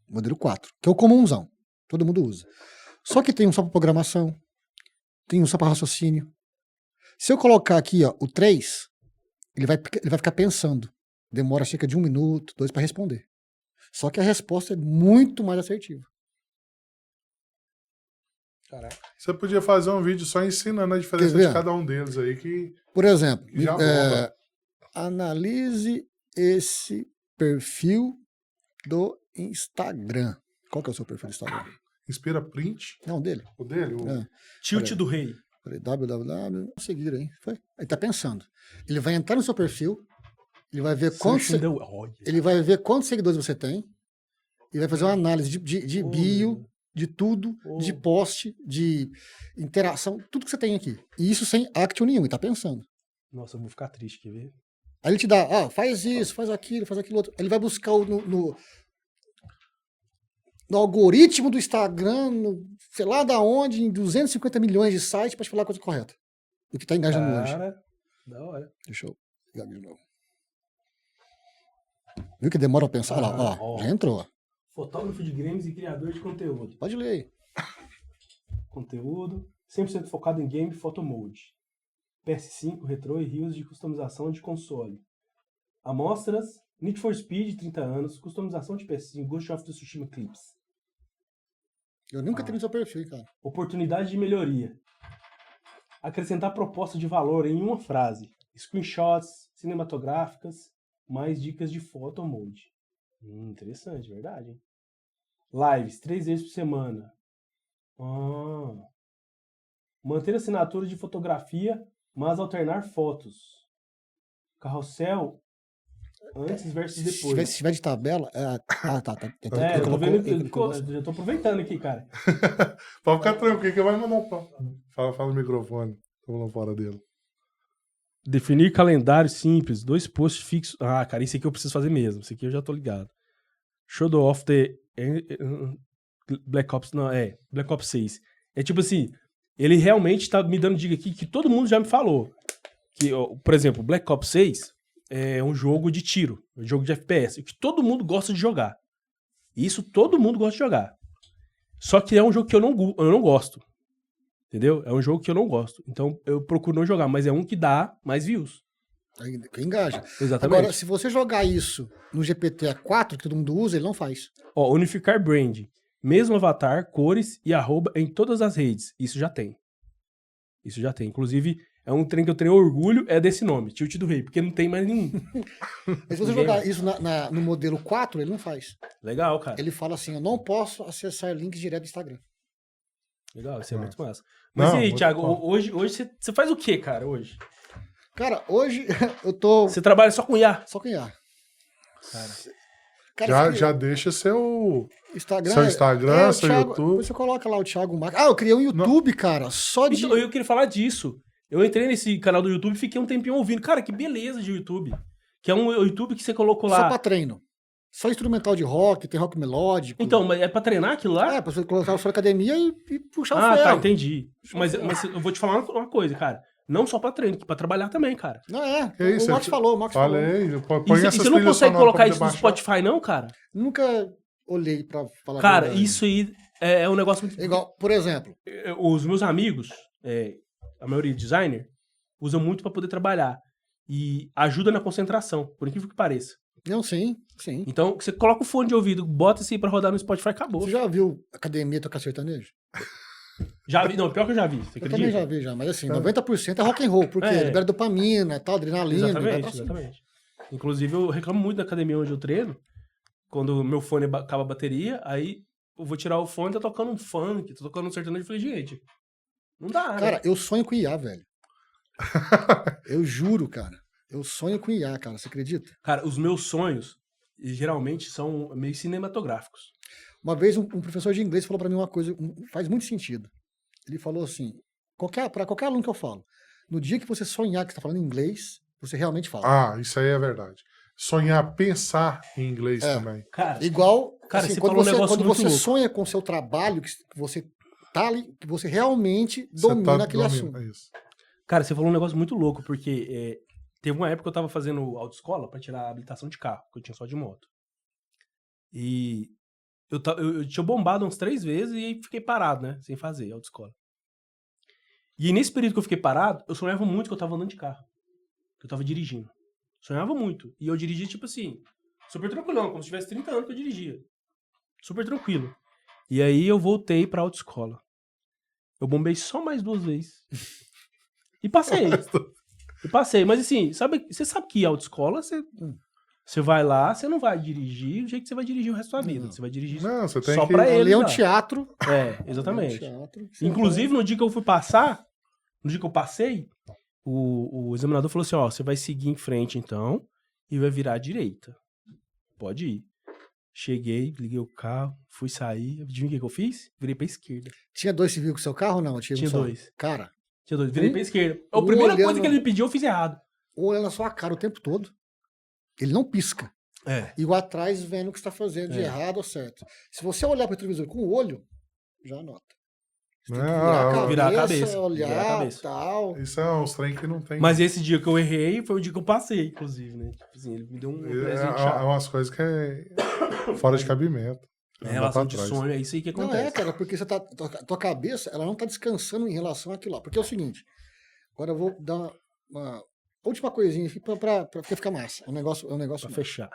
Modelo 4, que é o comunzão. Todo mundo usa. Só que tem um só para programação, tem um só para raciocínio. Se eu colocar aqui, ó, o 3, ele vai ficar pensando. Demora cerca de 1 minuto, 2 para responder. Só que a resposta é muito mais assertiva. Caraca. Você podia fazer um vídeo só ensinando a diferença Quer ver? de cada um deles aí, que Por exemplo, Já bomba. analise esse perfil do Instagram. Qual que é o seu perfil do Instagram? inspira print. Não, dele. O dele? É. Tilt Peraí. do rei. Falei, www, seguir aí. Foi. Ele tá pensando. Ele vai entrar no seu perfil, ele vai ver quantos, Search in the- Olha. ele vai ver quantos seguidores você tem, e vai fazer uma análise de Oh, bio, meu. de tudo, Oh. de post, de interação, tudo que você tem aqui. E isso sem action nenhum, ele tá pensando. Nossa, eu vou ficar triste, quer ver? Aí ele te dá, faz isso, faz aquilo outro. Ele vai buscar no algoritmo do Instagram, sei lá da onde, em 250 milhões de sites para te falar a coisa correta. O que está engajando hoje. Cara, da hora. Deixa eu ligar de novo. Viu que demora a pensar? Olha lá, ó. já entrou. Ó. Fotógrafo de games e criador de conteúdo. Pode ler aí. Conteúdo 100% focado em game photo mode. PS5, retrô e rios de customização de console. Amostras, Need for Speed, 30 anos, customização de PS5, Ghost of Tsushima Clips. Eu nunca tenho no seu perfil, cara. Oportunidade de melhoria. Acrescentar proposta de valor em uma frase. Screenshots, cinematográficas, mais dicas de photo mode. Interessante, verdade, hein? Lives, 3 vezes por semana. Manter assinatura de fotografia, mas alternar fotos. Carrossel antes versus Se tiver, depois. se tiver de tabela. Tá. É, eu tô Colocou- vendo, ele colocou- eu já tô aproveitando aqui, cara. Pode ficar tranquilo que vai mandar fala no microfone. Tô falando fora dele. Definir calendário simples, 2 posts fixos. Ah, cara, isso aqui eu preciso fazer mesmo. Isso aqui eu já tô ligado. Shadow of the Black Ops, não, Black Ops 6. É tipo assim, ele realmente tá me dando dica aqui que todo mundo já me falou. Que, por exemplo, Black Ops 6 é um jogo de tiro, um jogo de FPS, que todo mundo gosta de jogar. Isso todo mundo gosta de jogar. Só que é um jogo que eu não gosto. Entendeu? É um jogo que eu não gosto. Então eu procuro não jogar, mas é um que dá mais views. Que engaja. Exatamente. Agora, se você jogar isso no GPT-4, que todo mundo usa, ele não faz. Ó, unificar brand. Mesmo avatar, cores e arroba em todas as redes. Isso já tem. Isso já tem. Inclusive, é um trem que eu tenho orgulho, é desse nome, Tilt do Rei, porque não tem mais nenhum. Mas se você jogar isso no modelo 4, ele não faz. Legal, cara. Ele fala assim, eu não posso acessar links direto do Instagram. Legal, isso é muito massa. Não, Mas e aí, muito Thiago, bom. hoje você faz o que, cara, hoje? Cara, hoje eu tô Você trabalha só com IA? só com IA. Cara, Cara, Já, sabe, já deixa seu Instagram, seu Instagram, o seu Thiago, YouTube. Depois você coloca lá o Thiago Marques. Ah, eu criei um YouTube, cara, só de... então, eu queria falar disso. Eu entrei nesse canal do YouTube e fiquei um tempinho ouvindo. Cara, que beleza de YouTube. Que é um YouTube que você colocou Só lá. pra treino. Só instrumental de rock, tem rock melódico. Então, mas é pra treinar aquilo lá? Pra você colocar o sua academia e puxar o Ah, ferro. tá, entendi. Mas ferro. eu vou te falar uma coisa, cara. Não só pra treino, pra trabalhar também, cara. Não é. Que isso, o Max falou, o Max falou. Falei, põe E essas você não trilhas consegue sonoras colocar pra isso no poder baixar. Spotify, não, cara? Nunca olhei pra falar a Cara, verdade. isso aí é um negócio muito... Igual, por exemplo, Os meus amigos, a maioria designer, usam muito pra poder trabalhar. E ajuda na concentração, por incrível que pareça. não, sim. Então, você coloca o fone de ouvido, bota isso aí pra rodar no Spotify, acabou. Você já viu academia tocar sertanejo? Já vi, não, pior que eu já vi, você Eu acredita? também já vi, já. Mas assim, 90% é rock and roll, porque libera dopamina, tal, adrenalina. vai pra cima. Exatamente. Inclusive, eu reclamo muito da academia onde eu treino. Quando meu fone acaba a bateria, aí eu vou tirar o fone e tá tocando um funk, tá tocando um sertanejo. Eu falei, gente, não dá, né? Cara, eu sonho com IA, velho. Eu juro, cara. Eu sonho com IA, cara. Você acredita? Cara, os meus sonhos geralmente são meio cinematográficos. Uma vez um professor de inglês falou pra mim uma coisa, faz muito sentido. Ele falou assim, pra qualquer aluno que eu falo, no dia que você sonhar que você tá falando inglês, você realmente fala. Ah, isso aí é verdade. Sonhar, pensar em inglês É. também. Cara, Igual, Cara, assim, você quando falou um você, negócio quando muito você louco. sonha com o seu trabalho, que você tá ali, que você realmente Você domina tá aquele dormindo, assunto. é isso. cara, você falou um negócio muito louco, porque teve uma época que eu tava fazendo autoescola pra tirar a habilitação de carro, que eu tinha só de moto. E eu tinha bombado uns 3 vezes e aí fiquei parado, né? Sem fazer autoescola. E nesse período que eu fiquei parado, eu sonhava muito que eu tava andando de carro. Que eu tava dirigindo. Sonhava muito. E eu dirigia, tipo assim, super tranquilão, como se tivesse 30 anos que eu dirigia. Super tranquilo. E aí eu voltei pra autoescola. Eu bombei só mais 2 vezes. E passei. Mas assim, você sabe que autoescola, você vai lá, você não vai dirigir do jeito que você vai dirigir o resto da sua vida. Não. Você vai dirigir Não, você tem só que... pra ele. Ali é um lá. teatro. Exatamente. É um teatro que você Inclusive, no dia que eu fui passar, no dia que eu passei, o examinador falou assim, ó, você vai seguir em frente então e vai virar à direita. Pode ir. Cheguei, liguei o carro, fui sair. Adivinha o que eu fiz? Virei pra esquerda. Tinha 2 civil com o seu carro ou não? Tinha um só? 2. Cara, Tinha 2. Virei pra esquerda. A um primeira coisa olhando- que ele me pediu, eu fiz errado. olhando na sua cara o tempo todo. Ele não pisca. E o atrás vendo o que você está fazendo de errado ou certo. Se você olhar para o televisor com o olho, já anota. Você tem que Virar a cabeça, olhar, virar a cabeça. tal. Isso é uns trem que não tem... Mas esse dia que eu errei foi o dia que eu passei, inclusive, né? Tipo assim, ele me deu um presente É chato. umas coisas que é fora de cabimento. Em Não dá relação pra de trás. sonho, é isso aí que Não acontece. é, cara, porque você tá, tua cabeça ela não está descansando em relação àquilo lá. Porque é o seguinte, agora eu vou dar uma última coisinha aqui para ficar massa. É um negócio Pra massa. fechar.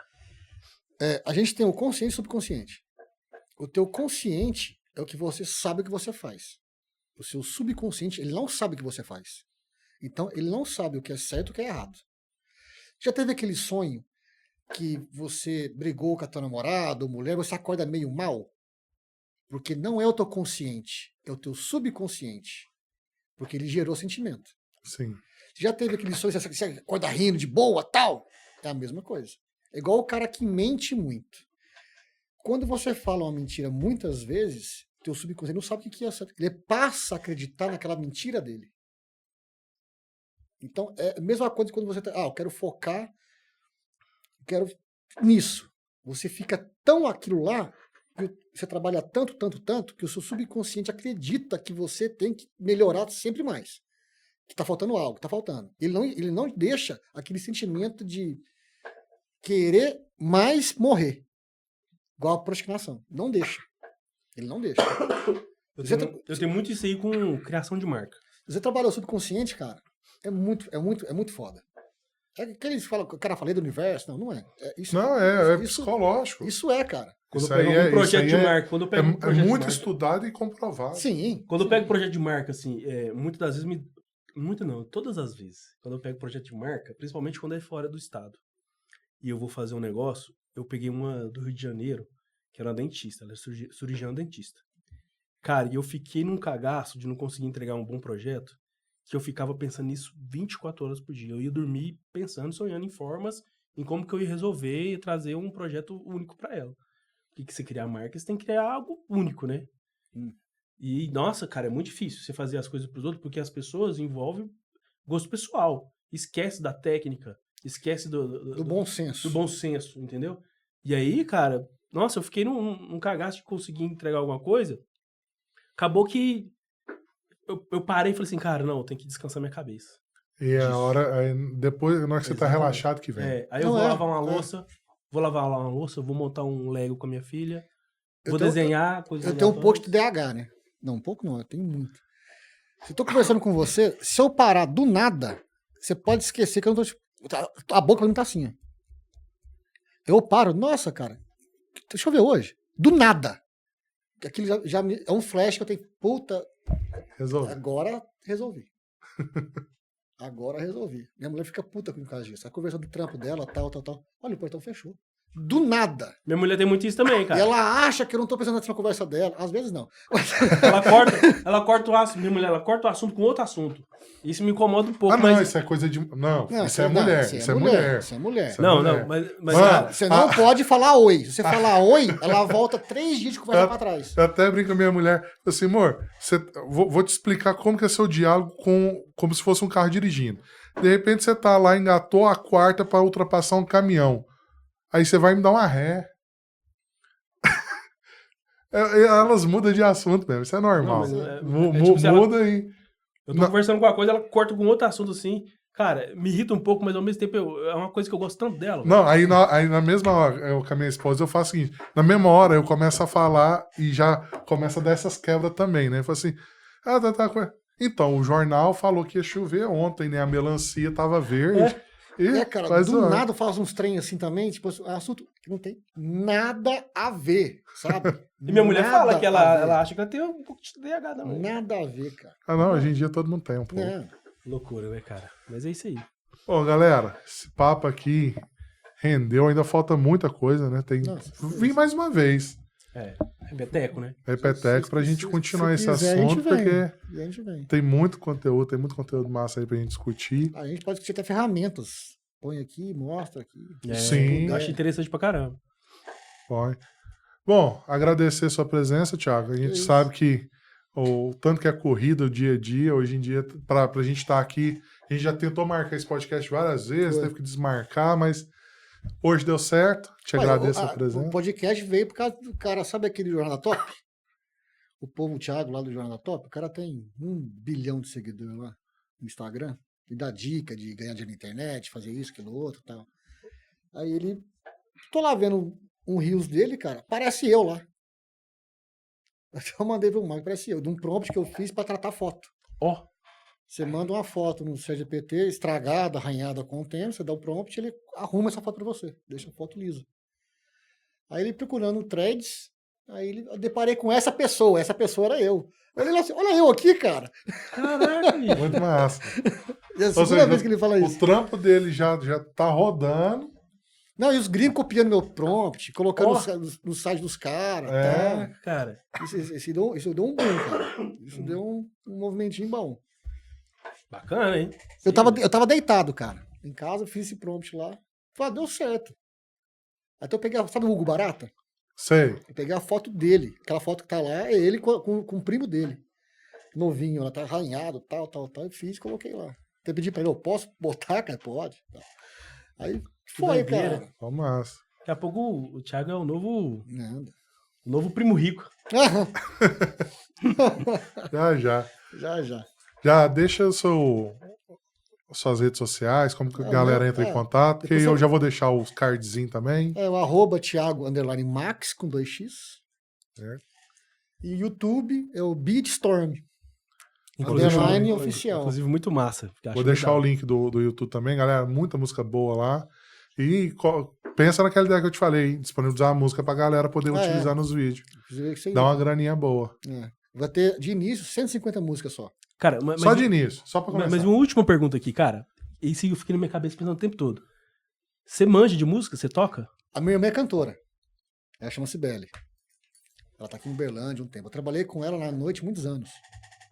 A gente tem o consciente e o subconsciente. O teu consciente é o que você sabe que você faz. O seu subconsciente, ele não sabe o que você faz. Então, ele não sabe o que é certo e o que é errado. Já teve aquele sonho que você brigou com a tua namorada ou mulher, você acorda meio mal? Porque não é o teu consciente, é o teu subconsciente. Porque ele gerou sentimento. Sim. Já teve aquele sonho, você acorda rindo de boa, tal? É a mesma coisa. É igual o cara que mente muito. Quando você fala uma mentira muitas vezes, teu subconsciente não sabe o que é certo. Ele passa a acreditar naquela mentira dele. Então, é a mesma coisa quando você eu quero focar, quero nisso. Você fica tão aquilo lá, que você trabalha tanto, que o seu subconsciente acredita que você tem que melhorar sempre mais. Que tá faltando algo, tá faltando. Ele não deixa aquele sentimento de querer mais morrer. Igual a procrastinação. Não deixa. Ele não deixa. Eu tenho muito isso aí com criação de marca. Você trabalha o subconsciente, cara, é muito foda. É que eles falam, o cara falei do universo, não é. Isso, Não, é isso, psicológico. Isso é, cara. Quando Isso eu pego aí um projeto de isso aí marca, quando eu pego um é projeto de muito marca, estudado e comprovado. Sim. quando eu pego projeto de marca, assim, muitas das vezes muito não, todas as vezes, quando eu pego projeto de marca, principalmente quando é fora do estado, e eu vou fazer um negócio, eu peguei uma do Rio de Janeiro, que era uma dentista, ela é cirurgiã dentista. Cara, e eu fiquei num cagaço de não conseguir entregar um bom projeto, que eu ficava pensando nisso 24 horas por dia. Eu ia dormir pensando, sonhando em formas, em como que eu ia resolver e trazer um projeto único pra ela. Porque que você criar marca, você tem que criar algo único, né? E, nossa, cara, é muito difícil você fazer as coisas pros outros, porque as pessoas envolvem gosto pessoal. Esquece da técnica, esquece Do bom senso. do bom senso, entendeu? E aí, cara, nossa, eu fiquei num cagaço de conseguir entregar alguma coisa. Acabou que eu parei e falei assim, cara, não, eu tenho que descansar minha cabeça. E a Disso. hora, aí depois, na hora que você tá Exatamente. relaxado que vem. Aí eu Não, vou é, lavar uma é. louça, vou montar um Lego com a minha filha, Eu vou tenho- desenhar coisas Eu tenho um pouco de aleatórias. TDAH, né? Não, um pouco não, eu tenho muito. Se eu tô conversando com você, se eu parar do nada, você pode esquecer que eu não tô. A boca pra mim tá assim, ó. Eu paro, nossa, cara, deixa eu ver hoje. Do nada. Aquilo é um flash que eu tenho. Puta, Resolve. agora resolvi. Agora resolvi. Minha mulher fica puta com o caso disso. Tá conversando do trampo dela, tal. Olha, o portão fechou. Do nada. Minha mulher tem muito isso também, E cara. ela acha que eu não tô prestando atenção na conversa dela. Às vezes não. Ela corta o assunto, minha mulher, ela corta o assunto com outro assunto. Isso me incomoda um pouco, Ah, não, mas... isso é coisa de. Não, Não, isso é mulher. Isso é mulher. Isso é mulher. Isso é Não, mulher. não, mas Mano, cara, Você não pode falar oi. Se você falar oi, ela volta 3 dias de conversa pra trás. Eu até brinco com a minha mulher, assim, amor, vou te explicar como que é seu diálogo como se fosse um carro dirigindo. De repente você tá lá, engatou a quarta pra ultrapassar um caminhão. Aí você vai me dar uma ré. Elas mudam de assunto mesmo, isso é normal. Não, mas tipo, se ela- Muda e... eu tô conversando com uma coisa, ela corta com outro assunto assim. Cara, me irrita um pouco, mas ao mesmo tempo é uma coisa que eu gosto tanto dela. Não, aí na mesma hora, eu com a minha esposa, eu faço o seguinte, na mesma hora eu começo a falar e já começa a dar essas quebras também, né? Eu falo assim, então, o jornal falou que ia chover ontem, né? A melancia tava verde. Cara, faz do uma- nada faz uns trem assim também, tipo, assunto que não tem nada a ver, sabe? E minha mulher Nada fala que a ela ver. acha que ela tem um pouco de TDAH também. Nada a ver, cara. Ah, não, hoje em dia todo mundo tem um pouco. Não. Loucura, né, cara? Mas é isso aí. Bom, galera, esse papo aqui rendeu, ainda falta muita coisa, né? Tem... Nossa, Vim mais uma vez, É peteco, né? repeteco, pra gente continuar esse quiser, a gente assunto, vem. porque E a gente vem. tem muito conteúdo massa aí pra gente discutir. A gente pode discutir até ferramentas. Põe aqui, mostra aqui. Sim. Eu acho interessante pra caramba. Bom, agradecer sua presença, Thiago. A gente isso. sabe que o tanto que é corrida o dia a dia, hoje em dia, pra gente estar aqui, a gente já tentou marcar esse podcast várias vezes, Foi. teve que desmarcar, mas hoje deu certo. Te agradeço a O presença. podcast veio por causa do cara, sabe aquele Jornal da Top? O povo Thiago lá do Jornal da Top, o cara tem 1 bilhão de seguidores lá no Instagram. E dá dica de ganhar dinheiro na internet, fazer isso, aquilo, outro e tal. Aí ele. Tô lá vendo um reels dele, cara. Parece eu lá. Eu mandei pro Marco, parece eu. De um prompt que eu fiz pra tratar foto. Ó, Você manda uma foto no ChatGPT, estragada, arranhada com o tempo, você dá o prompt, ele arruma essa foto pra você. Deixa a foto lisa. Aí ele procurando no Threads, aí eu deparei com essa pessoa era eu. Olha, assim, olha eu aqui, cara. caraca, bicho. Muito massa. É a Ou segunda seja, vez que ele fala O isso. trampo dele já tá rodando. Não, e os gringos copiando meu prompt, colocando Ó. no site dos caras. É. Tá? Cara, Isso deu um boom, cara. Isso deu um movimentinho bom. bacana, hein? Eu tava deitado, cara. Em casa, fiz esse prompt lá. Falei, deu certo. Até eu peguei, sabe o Hugo Barata? Sei. Eu peguei a foto dele. Aquela foto que tá lá é ele com o primo dele. Novinho, ela tá arranhado, tal. Eu fiz e coloquei lá. Até pedi pra ele, eu posso botar, cara? Pode. Aí foi, doideira. cara. Ó, massa. Daqui a pouco o Thiago é o novo Nada. primo rico. Já. Já deixa suas redes sociais, como que a galera entra em contato, porque depois eu eu- já vou deixar os cardzinhos também. É o @Thiago_Max com 2x. Certo. E YouTube é o Beatstorm. Inclusive, Underline oficial. Inclusive, muito massa. Vou deixar o link do YouTube também, galera. Muita música boa lá. E pensa naquela ideia que eu te falei, disponibilizar a música pra galera poder utilizar nos vídeos. Dá uma graninha boa. Vai ter, de início, 150 músicas só. Cara, Só de início, só pra começar. Mas uma última pergunta aqui, cara. Isso eu fiquei na minha cabeça pensando o tempo todo. Você manja de música? Você toca? A minha irmã é cantora. Ela chama-se Belle. Ela tá aqui em Uberlândia um tempo. Eu trabalhei com ela na noite muitos anos.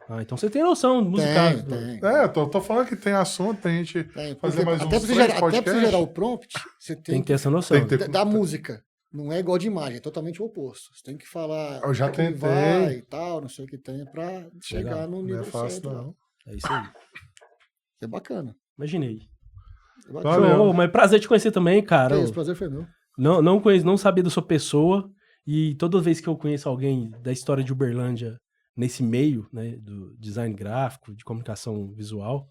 Ah, então você tem noção musical. Tem. Tô falando que tem assunto pra gente fazer mais até uns pra 3 até pra podcasts. você gerar o prompt, você Tem tem que ter essa noção. tem que ter- da música. Não é igual de imagem, é totalmente o oposto. Você tem que falar Eu já o que tentei. vai e tal, não sei o que tem, pra chegar no Não nível é fácil, certo. não. É isso aí. É bacana. Imaginei. É bacana. Valeu. Show, mas prazer te conhecer também, cara. É isso, prazer foi meu. Não conheço, não sabia da sua pessoa. E toda vez que eu conheço alguém da história de Uberlândia nesse meio, né, do design gráfico, de comunicação visual,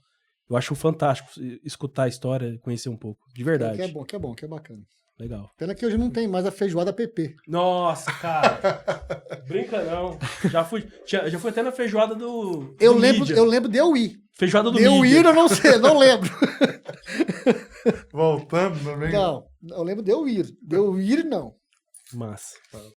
eu acho fantástico escutar a história, conhecer um pouco. De verdade. Que é bom, que é bacana. Legal. Pena que hoje não tem mais a feijoada PP. Nossa, cara. Brinca não. Já fui até na feijoada do Eu do lembro, Mídia. eu lembro de eu ir. Feijoada do De eu Mídia. ir, eu não sei, não lembro. Voltando também. Não, eu lembro de eu ir. De eu ir, não. Massa.